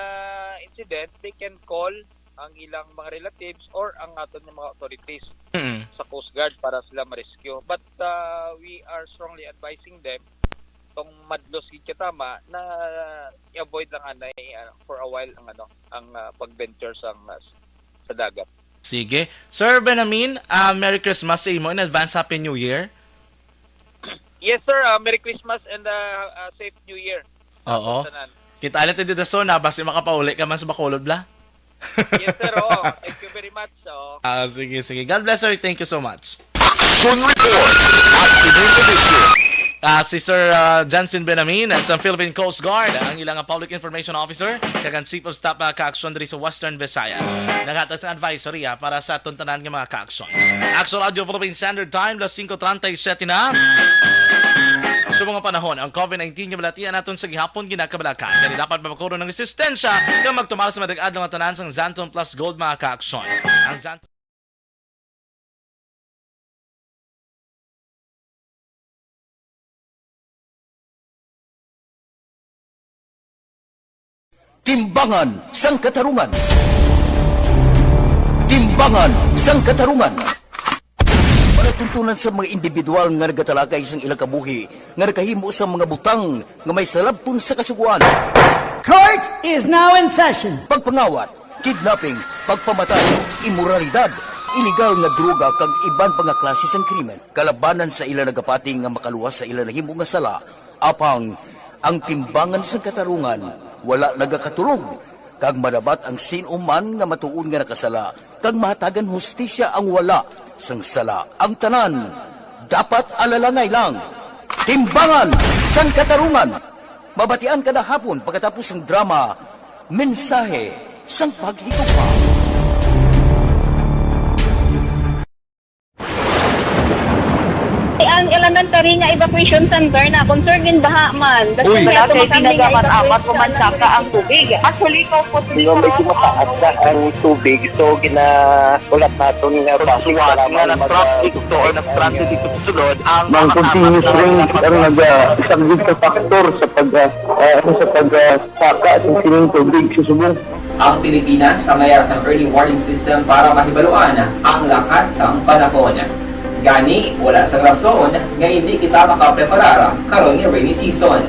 incident, they can call ang ilang mga relatives or ang aton ng mga authorities sa Coast Guard para sila ma-rescue. But we are strongly advising them tong madlos gid katama na i-avoid lang for a while ang pag-venture sa dagat. Sige. Sir Benamin, Merry Christmas sa imo in advance, Happy New Year. Yes, sir. Merry Christmas and safe New Year. Oo. Kita alam tayo dito na basi makapauli ka man sa Bacolod bla. Yes, sir. Thank you very much. Sige. God bless, sir. Thank you so much. Action Report at Identification. Si Sir Jansen Benamin sa Philippine Coast Guard, ang ilang Public Information Officer, kagang Chief of Staff ka-action diri sa Western Visayas. Nagatas ang advisory para sa tuntanan ng mga ka-action. Action Radio Philippine Standard Time, 5:37 na. Sa mga panahon, ang COVID-19 nga balatian naton sa gihapon ginakabalakan. Kaya dapat mapakuro ng resistensya kang magtumala sa madag-adlaw nga tanan sang Zanton Plus Gold mga ka-aksyon. Ang Zanton Timbangan sang katarungan. Timbangan sang katarungan. Panatuntunan sa mga individual nga nagatalakay sang ilang kabuhi nga nakahimo sa mga butang nga may salabton sa kasuguan. Court is now in session. Pagpangawat, kidnapping, pagpamatay, imoralidad, iligal nga droga kag iban pa nga klase sang krimen. Kalabanan sa ila nagapati nga makaluwas sa ila nahimo nga sala, apang ang timbangan sang katarungan wala nagakatulog, kag madabat ang sinuman nga matuon nga nakasala, kag mahatagan hustisya ang wala sang sala. Ang tanan, dapat alalangay lang. Timbangan sang katarungan. Mabatian kada hapon pagkatapos ng drama, mensahe sang paghigugma. Ang elementary nga evacuation center na concern din baha man. Uy, kasi pinagamat-amat pumansaka ang tubig. Actually, ko po medyo mataas na ang tubig. So, ginaulat natin nga pasuwat nga ng traffic to or ng-transit dito sa sulod. Ang continuous range ang nag-isaglit ka factor sa pagsaka at sining tubig sa subong. Ang Pilipinas ang mayroon sa early warning system para mahibaluan ang lakas ng panahon. Gani, wala sa rason nga hindi kita makapreparar karon ni rainy season.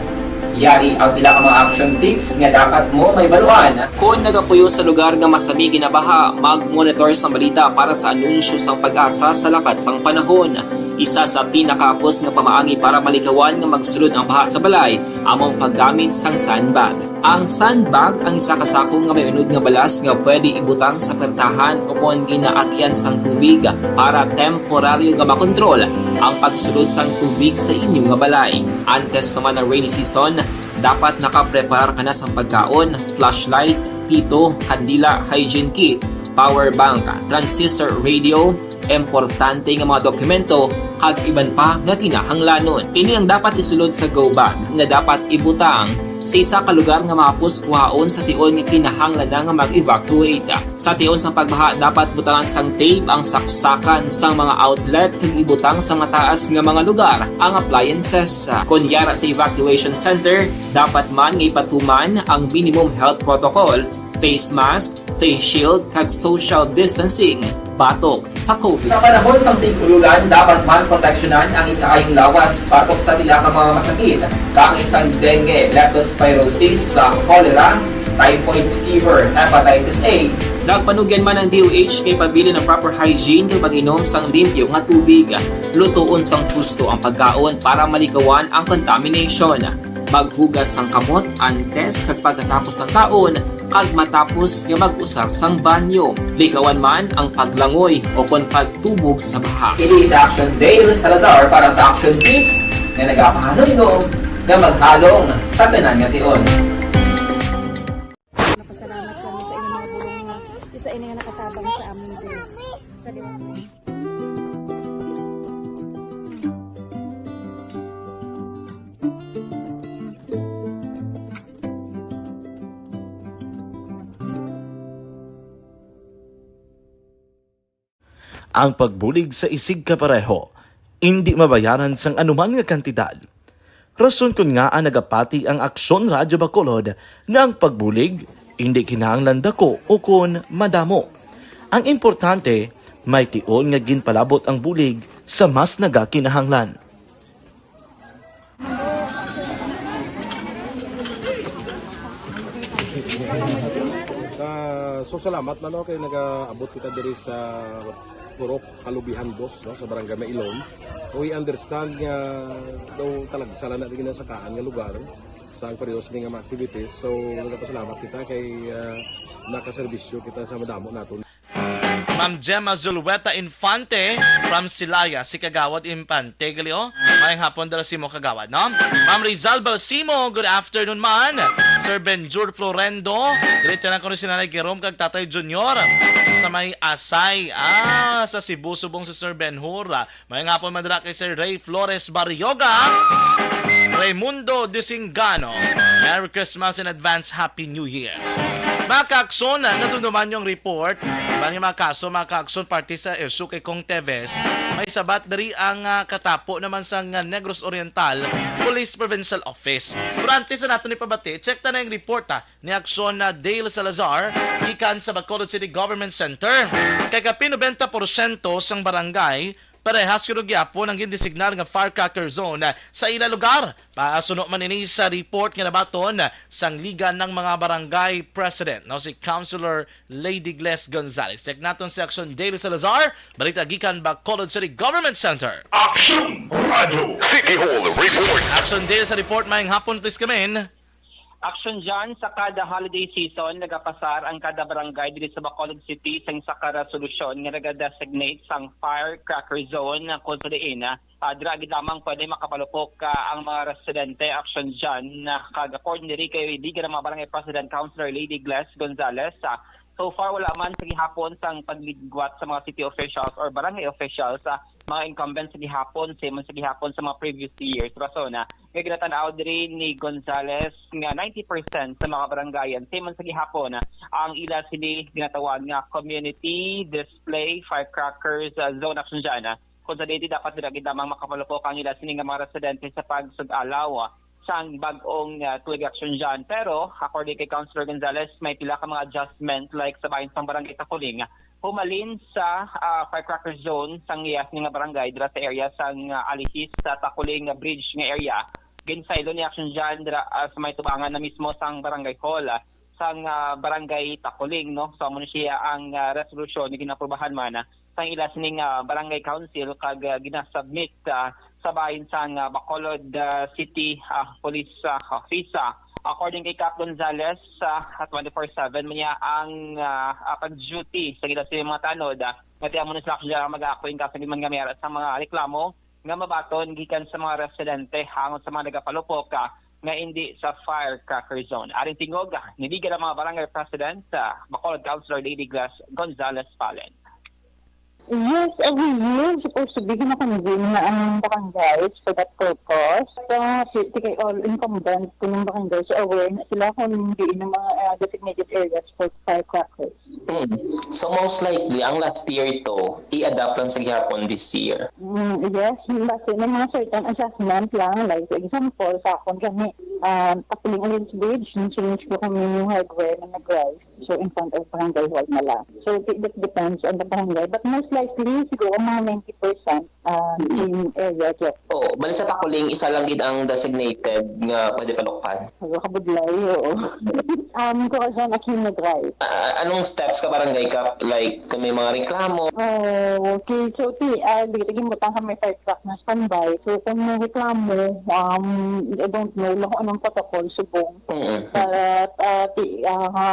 Yari ang pila ka mga action tips nga dapat mo may baluan. Kung nagapuyo sa lugar nga masami ginabaha, mag-monitor sa balita para sa anunsyo sang pag-asa sa lakas sang panahon. Isa sa pinakapos nga pamaagi para malikawan nga magsulod ang baha sa balay, among paggamit sang sandbag. Ang sandbag ang isa kasako nga may unod nga balas nga pwede ibutang sa pertahan upon ginaagyan sang tubig para temporaryo nga makontrol ang pagsulod sang tubig sa inyong nga balay. Antes naman ng rainy season, dapat nakapreparar ka na sa pagkaon, flashlight, pito, kandila, hygiene kit, power bank, transistor radio, importante nga mga dokumento kag iban pa nga kinahanglanon. Ini ang dapat isulod sa go bag nga dapat ibutang sa isa ka lugar nga mapus kuhaon sa tion nga kinahanglan nga mag-evacuate. Sa tion sa pagbaha dapat butangan sang tape ang saksakan sang mga outlet kag ibutang sa mataas nga mga lugar ang appliances. Kunyara sa evacuation center, dapat man nga ipatuman ang minimum health protocol, face mask, face shield kag social distancing batok sa COVID. Sa panahon sa tigulugan, dapat man proteksyonan ang ikaayong lawas batok sa pila ka mga masakit. Kang isang dengue, leptospirosis, cholera, typhoid fever, hepatitis A. Nagpanugyan man ang DOH kay pabili ng proper hygiene kay pag-inom sang limpyo nga tubig. Lutuon sang gusto ang pagkaon para malikawan ang contamination. Maghugas sang kamot antes kag pagkatapos ang kaon kag matapos nga mag-usar sang banyo. Likawan man ang paglangoy o kon pagtubog sa baha. It is Action Dale Salazar para sa Action Tips na nagapahanong nga maghalong sa tanan nga tion. Napasalamat kami sa inyong mga bulong nga isa ini nga nakatabang sa amin din. Sa Ang pagbulig sa isig kapareho, hindi mabayaran sang anuman nga kantidad. Rason kun nga ang nagapati ang Aksyon Radyo Bacolod nga ang pagbulig hindi kinahanglan dako o kun madamo. Ang importante, may tion nga ginpalabot ang bulig sa mas nagakinahanglan. So salamat na kay nagaabot kita diri sa Purok Kalubihan Boss no, sa Barangay Mailon. We understand nga daw talaga sala na din sa kaan nga lugar sa periods ni nga activities. So nagapasalamat kita kay nakaserbisyo kita sa madamo naton. Ma'am Gemma Zulueta Infante from Silaya, si Kagawad Infante. Galio, mayang hapon dala si mo Kagawad, no? Ma'am Rizal Balsimo, good afternoon man. Sir Benjur Florendo, direct na ko rin si Nanay Jerome kag Tatay Junior sa may Asay. Sa Cebu, subong si Sir Benhur. Mayang hapon man dala kay Sir Ray Flores Barrioga. Raimundo Disingano, Merry Christmas in advance, Happy New Year. Mga kaakson, natunduman yung report. Bani mga kaakson, party sa issue kay Kong Teves. May sabat dari ang katapo naman sa Negros Oriental Police Provincial Office. Durante sa nato ni pabati, check na yung report ni Aksyon na Dale Salazar ikan sa Bacolod City Government Center. Kaya kapin 90% sang barangay parehas kuno gyapon ang gindesignar nga firecracker zone sa ila lugar. Paasuno man ini sa report nga nabaton sang Liga ng mga Barangay President, no, si Councilor Lady Gles Gonzales. Check naton sa Action Daily Salazar, balita gikan Bacolod City Government Center. Action Radio City Hall Report. Action Daily sa report, mayang hapon please kamen. Action dyan, sa kada holiday season, nagapasar ang kada barangay dito sa Bacolod City sa saka resolution nga nag-designate sang firecracker zone na kung saliin dragi lamang pwede makapalupok ang mga residente. Action dyan, kag-according ni kay Liga ng mga Barangay President Councilor Lady Gles Gonzales, so far wala man sa gihapon sang pagligwat sa mga city officials or barangay officials mga incumbents sa gihapon, same sa gihapon sa mga previous years. Rason kaya ginatanaw din ni Gonzales nga 90% sa mga barangayan, same sa gihapon ang ila sila ginatawag nga community display firecrackers zone action dyan. Kung sa dati dapat diragid lamang makapalupok ang ila sila nga mga residente sa pagsug-alaw sang bagong tuig action dyan. Pero, according kay Councilor Gonzales, may pila ka mga adjustment like sa bayan sang barangay Takuling. Humalin sa firecracker zone sang iyas nga barangay dira sa area sang Alihis sa Takuling Bridge nga area. Ginsaylo ni action dyan dira sa may tubangan na mismo sang barangay hall sang barangay Takuling, no? So, muna siya ang resolution ni ginaprubahan man sang ila sining barangay council kag ginasubmit sa bayan sang Bacolod City Police Office. According kay Cap Gonzales, 24/7 niya ang pag-duty sa gila sa mga tanod. Ngati amo na sila siya mag-aakuin kasi man gamit sa mga reklamo nga mabaton gikan sa mga residente hangon sa mga nagapalupok nga hindi sa firecracker zone. Aring tingog ni Liga ng mga Barangay President Bacolod Councilor Lady Gles Gonzales Palen. Yes, every year supposed to be ginakonvene na ang barangays for that purpose. Kay all incumbents ko ng barangays aware na sila kung hindi ng mga designated areas for firecrackers. So most likely, ang last year ito, i-adapt lang sa gihapon this year. Yes, basta may mga certain adjustment lang. Like for example, sa akong kami, Takuling Alliance Bridge, change ko kami yung hardware na nag-rise. So in front of barangay hall na lang. So that depends on the barangay. But most likely, siguro mga 90% in area dyan. Oo, bali sa Takuling, isa lang din ang designated nga pwede palukpan. Kabudlay, oo. Ko kasi aking nag-rise. Anong steps ka barangay ka? Like, may mga reklamo? Okay. So, digitagin mo tang kami firecrack na standby. So, kung may reklamo, I don't know lang kung anong protocol subong. Para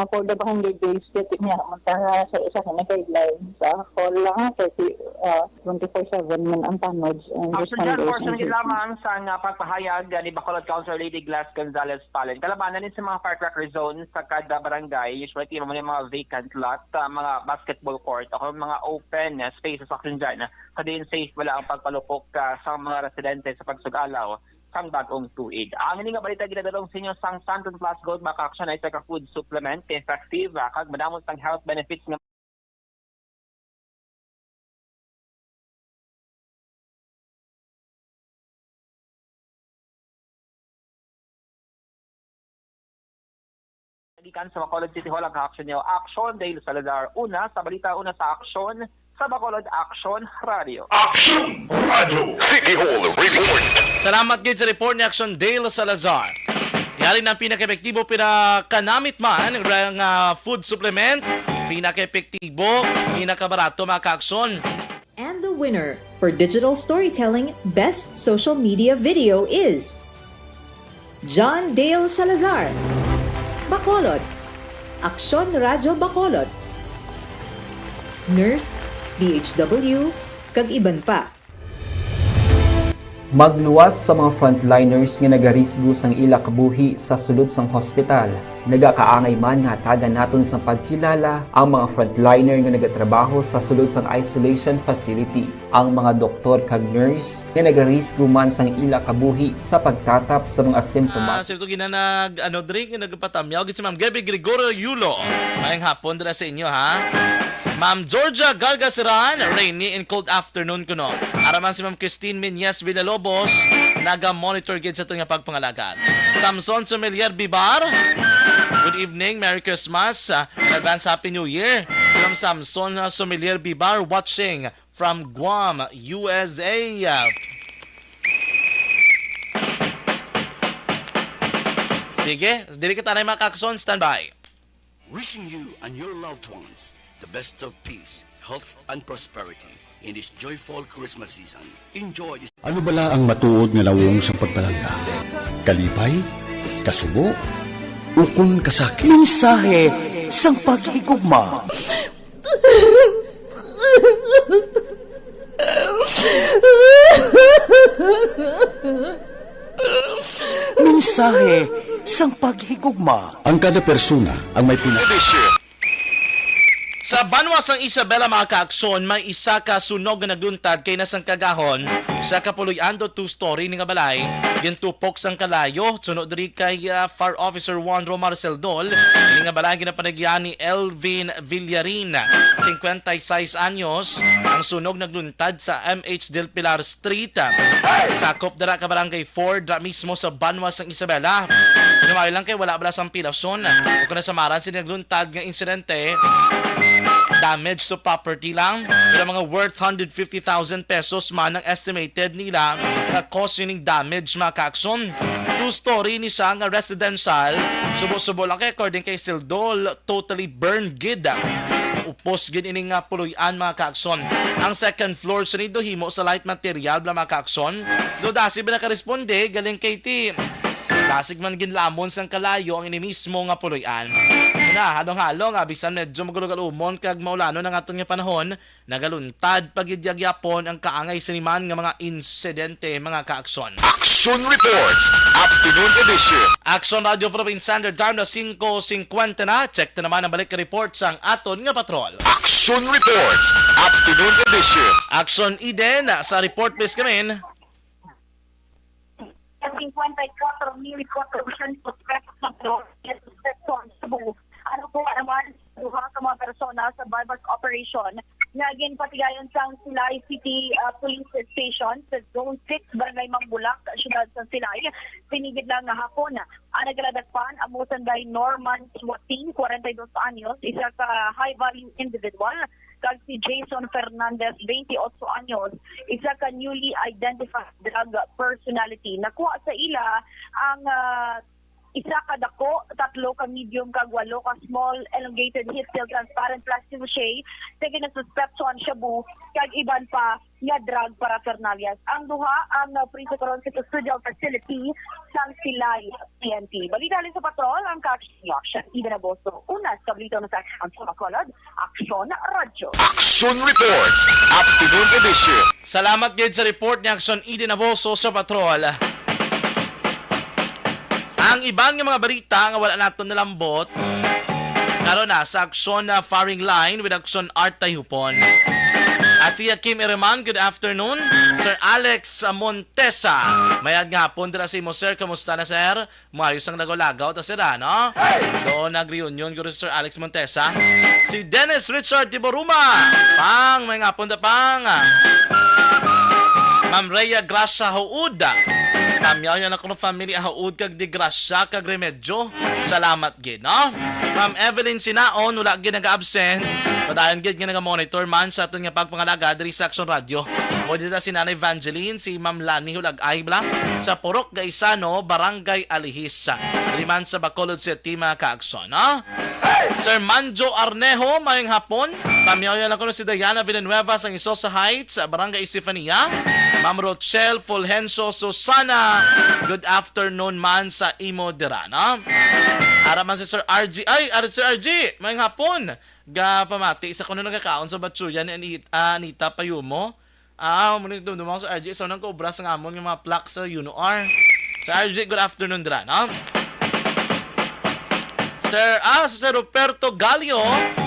for the barangay days, niya mantara sa isa na guidelines. Call lang 24/7 man ang tanods. Actually, unfortunately lamang sa pagpahayag ni Bacolod Councilor Lady Gles Gonzales Palen. Kalabanan din sa mga firecracker zones sa kada barangay, usually timo man yung mga vacant lot, mga basketball court, o mga open spaces action dyan. Kadin safe wala ang pagpalupok sa mga residente sa pagsugalaw sang bagong tuig. Ang nga balita ginadalong sa inyo sang Santon Plus Gold maka-action ay sa food supplement effective kag madamot sang health benefits nga gikan sa Bacolod City Hall ang action niyo. Action Dale Salazar. Una sa balita, una sa action sa Bacolod Action Radio. Action Radio City Hall Report. Salamat gid sa report ni Action Dale Salazar. Yari na pinaka-epektibo pinakanamit man ang food supplement, pinaka-epektibo, pinaka-barato mga ka-aksyon. And the winner for Digital Storytelling Best Social Media Video is John Dale Salazar, Bacolod, Aksyon Radio Bacolod. Nurse DHW, kag iban pa. Magluwas sa mga frontliners nga nagarisgo sang ila kabuhi sa sulod sang hospital. Nagakaangay man nga hatagan naton sa pagkilala ang mga frontliner nga nagatrabaho sa sulod sang isolation facility. Ang mga doktor kag nurse nga nagarisgo man sang ila kabuhi sa pagtatap sa mga simptomas. Sirto ginanag drink nagpatamyaw gid si Ma'am Gabi Gregorio Yulo. Mayang hapon dira sa inyo ha. Ma'am Georgia Gargasiran, rainy and cold afternoon kuno. Araman si Ma'am Christine Minyas Villalobos, naga-monitor gid sa itong nga pagpangalagad. Samson Sommelier Bibar, good evening, Merry Christmas, advance Happy New Year. Si Ma'am Samson Sommelier Bibar watching from Guam, USA. Sige, dili kita na mga kakson, standby. Wishing you and your loved ones the best of peace, health, and prosperity in this joyful Christmas season. Enjoy this. Ano bala ang matuod nga lawong sa pagpalangga? Kalipay? Kasubo? Ukon kasakit? Mensahe sang paghigugma. Mensahe sang paghigugma. Ang kada persona ang may Sa banwas ng Isabela mga kaakson, may isa ka sunog na nagluntad kay nasang kagahon sa kapuluyando 2-story ni nga balay. Gintupok sang kalayo, sunod diri kay Fire Officer Juan Romar Seldol. Ni nga balay ginapanagyan ni Elvin Villarin, 56 anyos. Ang sunog nagluntad sa MH Del Pilar Street. Sakop dara ka barangay 4 dra mismo sa banwas ng Isabela. Numayo lang kay wala bala sang pilason. Kung nasamaran si nagluntad nga insidente, damage to property lang, pero mga worth 150,000 pesos man ang estimated nila na cause yun damage mga kaakson. 2-story ni siya nga residential, subo-subo lang kay according kay Sildol, totally burned gid. Upos gid ini nga puluyan mga kaakson. Ang second floor sunido himo sa light material bla mga kaakson. Do dasi ba nakaresponde galing kay ti dasig man ginlamon sang kalayo ang ini mismo nga puluyan. Na halong-halong abisan medyo magulugalumon kag maulano ng atong nga panahon, nagaluntad pagidyagyapon ang kaangay siniman nga mga insidente mga kaakson. Action Reports, Afternoon Edition. Action Radio Philippine Standard Time na 5:50 na. Check na naman ang balik ka report sang aton nga patrol. Action Reports, Afternoon Edition. Action Eden sa report base kami. 54 million ano po naman duha ka mga persona sa bypass operation nga ginpatigayon sang Silay City Police Station sa Zone 6 Barangay Mangbulak, siyudad sa Silay. Pinigid lang nga hapon ang nagladagpan ang Musanday Norman Swating, 42 anyos, isa ka high-value individual, kag si Jason Fernandez, 28 anyos, isa ka newly identified drug personality. Nakuha sa ila ang isa ka dako, 3 ka medium kag 8 ka small elongated heat seal transparent plastic sachet, sige na suspectson shabu kag iban pa nga drug paraphernalias. Ang duha ang priso karon sa custodial facility sang Silay PNP. Balita sa patrol ang Action Eden Aboso. Una sa balita na sa Action Macolod, Action Radio. Action Reports, Afternoon Edition. Salamat gid sa report ni Action Eden Aboso sa patrol. Ang ibang mga balita nga wala naton nalambot karon na sa Action Firing Line with Action Art Tayhupon. Atiya Kim Ereman, good afternoon. Sir Alex Montesa, mayad nga hapon dira sa imo sir, kamusta na sir? Maayos ang nagolagaw ta sir no? Doon nag-reunion guro Sir Alex Montesa. Si Dennis Richard Tiboruma, pang may nga hapon da pang. Ma'am Rhea Gracia Huud, kamyaw yan ako ng family Huud kag di Gracia kag Remedyo. Salamat gid no? Ma'am Evelyn Sinaon, wala gid nag-absent. Padayon gid nga nag-monitor man sa aton nga pagpangalaga diri sa Action Radio. O dito si Nanay Evangeline, si Ma'am Lani Hulagay bla sa Purok Gaisano, Barangay Alihis. Diri man sa Bacolod City mga ka-Action no? Sir Manjo Arneho, mayong hapon. Kamyaw yan ako si Diana Villanueva sa Isosa Heights, Barangay Estefania. Ma'am Rochelle Fulgencio Susana, good afternoon man sa imo dira no? Araman si Sir RG. Ay, Sir RG, may hapon. Ga pamati, isa ko na nagkakaon sa Batsuyan ni Anita Payumo. Muna dumdumang sa RG. So, nang kaubra sa ngamon yung mga plaques sa UNOR. Sir RG, good afternoon dira, no? Sir Roberto Gallio.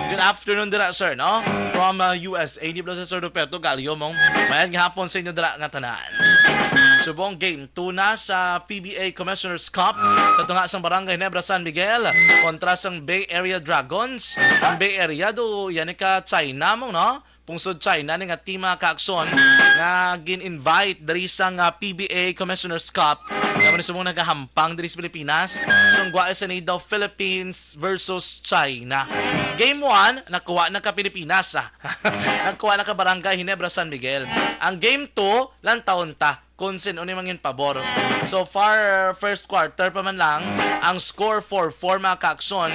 Good afternoon dira, sir, no? From USA. Hindi ba Sir Roberto Gallio mong mayan hapon sa inyo dira nga tanan. Subong game 2 na sa PBA Commissioner's Cup sa tunga sang Barangay Nebra San Miguel kontra sang Bay Area Dragons. Ang Bay Area do yan ka China mong, no? Pungsod China ni nga tima kaakson nga gin-invite diri sa PBA Commissioner's Cup. Kamo ni sumong nagahampang diri sa Pilipinas. So gwa sa ni daw Philippines versus China. Game 1 nakuha na ka Pilipinas. Nakuha na ka Barangay Ginebra San Miguel. Ang game 2 lang taon ta kung sino ni mangin pabor. So far, first quarter pa man lang, ang score 4-4 mga kaakson.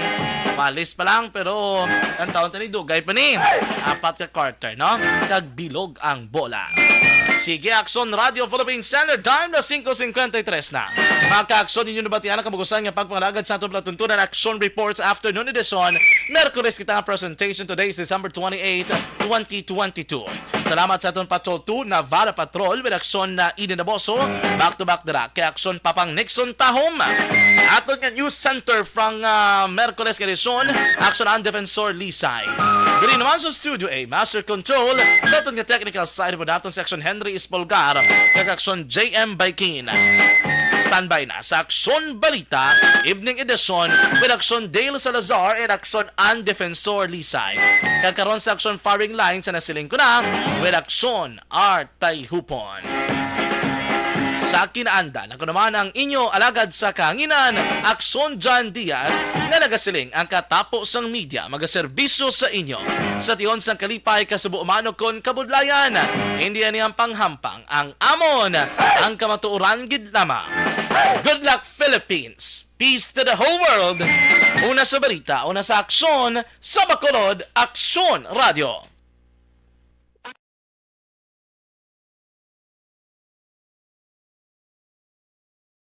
Malis pa lang, pero ang taon ta ni Dugay pa ni. 4 ka quarter, no? Kagbilog ang bola. Sige, Akson Radio Philippine Standard Time na 5:53 na. Mga ka-Akson, ninyo nabatihan ang kabugusan nga pagpangalagad sa itong platuntunan Action Reports Afternoon Edition. Merkulis kita ang presentation today, December 28, 2022. Salamat sa itong Patrol 2 na Vara Patrol with Action na Eden Naboso. Back-to-back dira kay Action Papang Nixon Tahom. Aton nga News Center from Merkulis Edison, Action ang Defensor Lisay. Dili naman sa Studio A, Master Control sa itong nga technical side mo natin sa Action Henry Espolgar kag Action JM Baikin. Standby na sa Action Balita Evening Edition with Action Dale Salazar and Action An Defensor Lisay. Kagkaroon sa Action Firing Line sa nasiling ko na with Action Artay Hupon. Sa kinaanda, ako naman ang inyo alagad sa kahanginan, Action John Diaz, na nagasiling ang katapos ng media magaserbisyo sa inyo. Sa tiyon sang kalipay kasubo umano kon kabudlayan, hindi niyang panghampang ang amon, ang kamatuuran gid lamang. Good luck, Philippines! Peace to the whole world! Una sa balita, una sa aksyon, sa Bacolod, Aksyon Radio.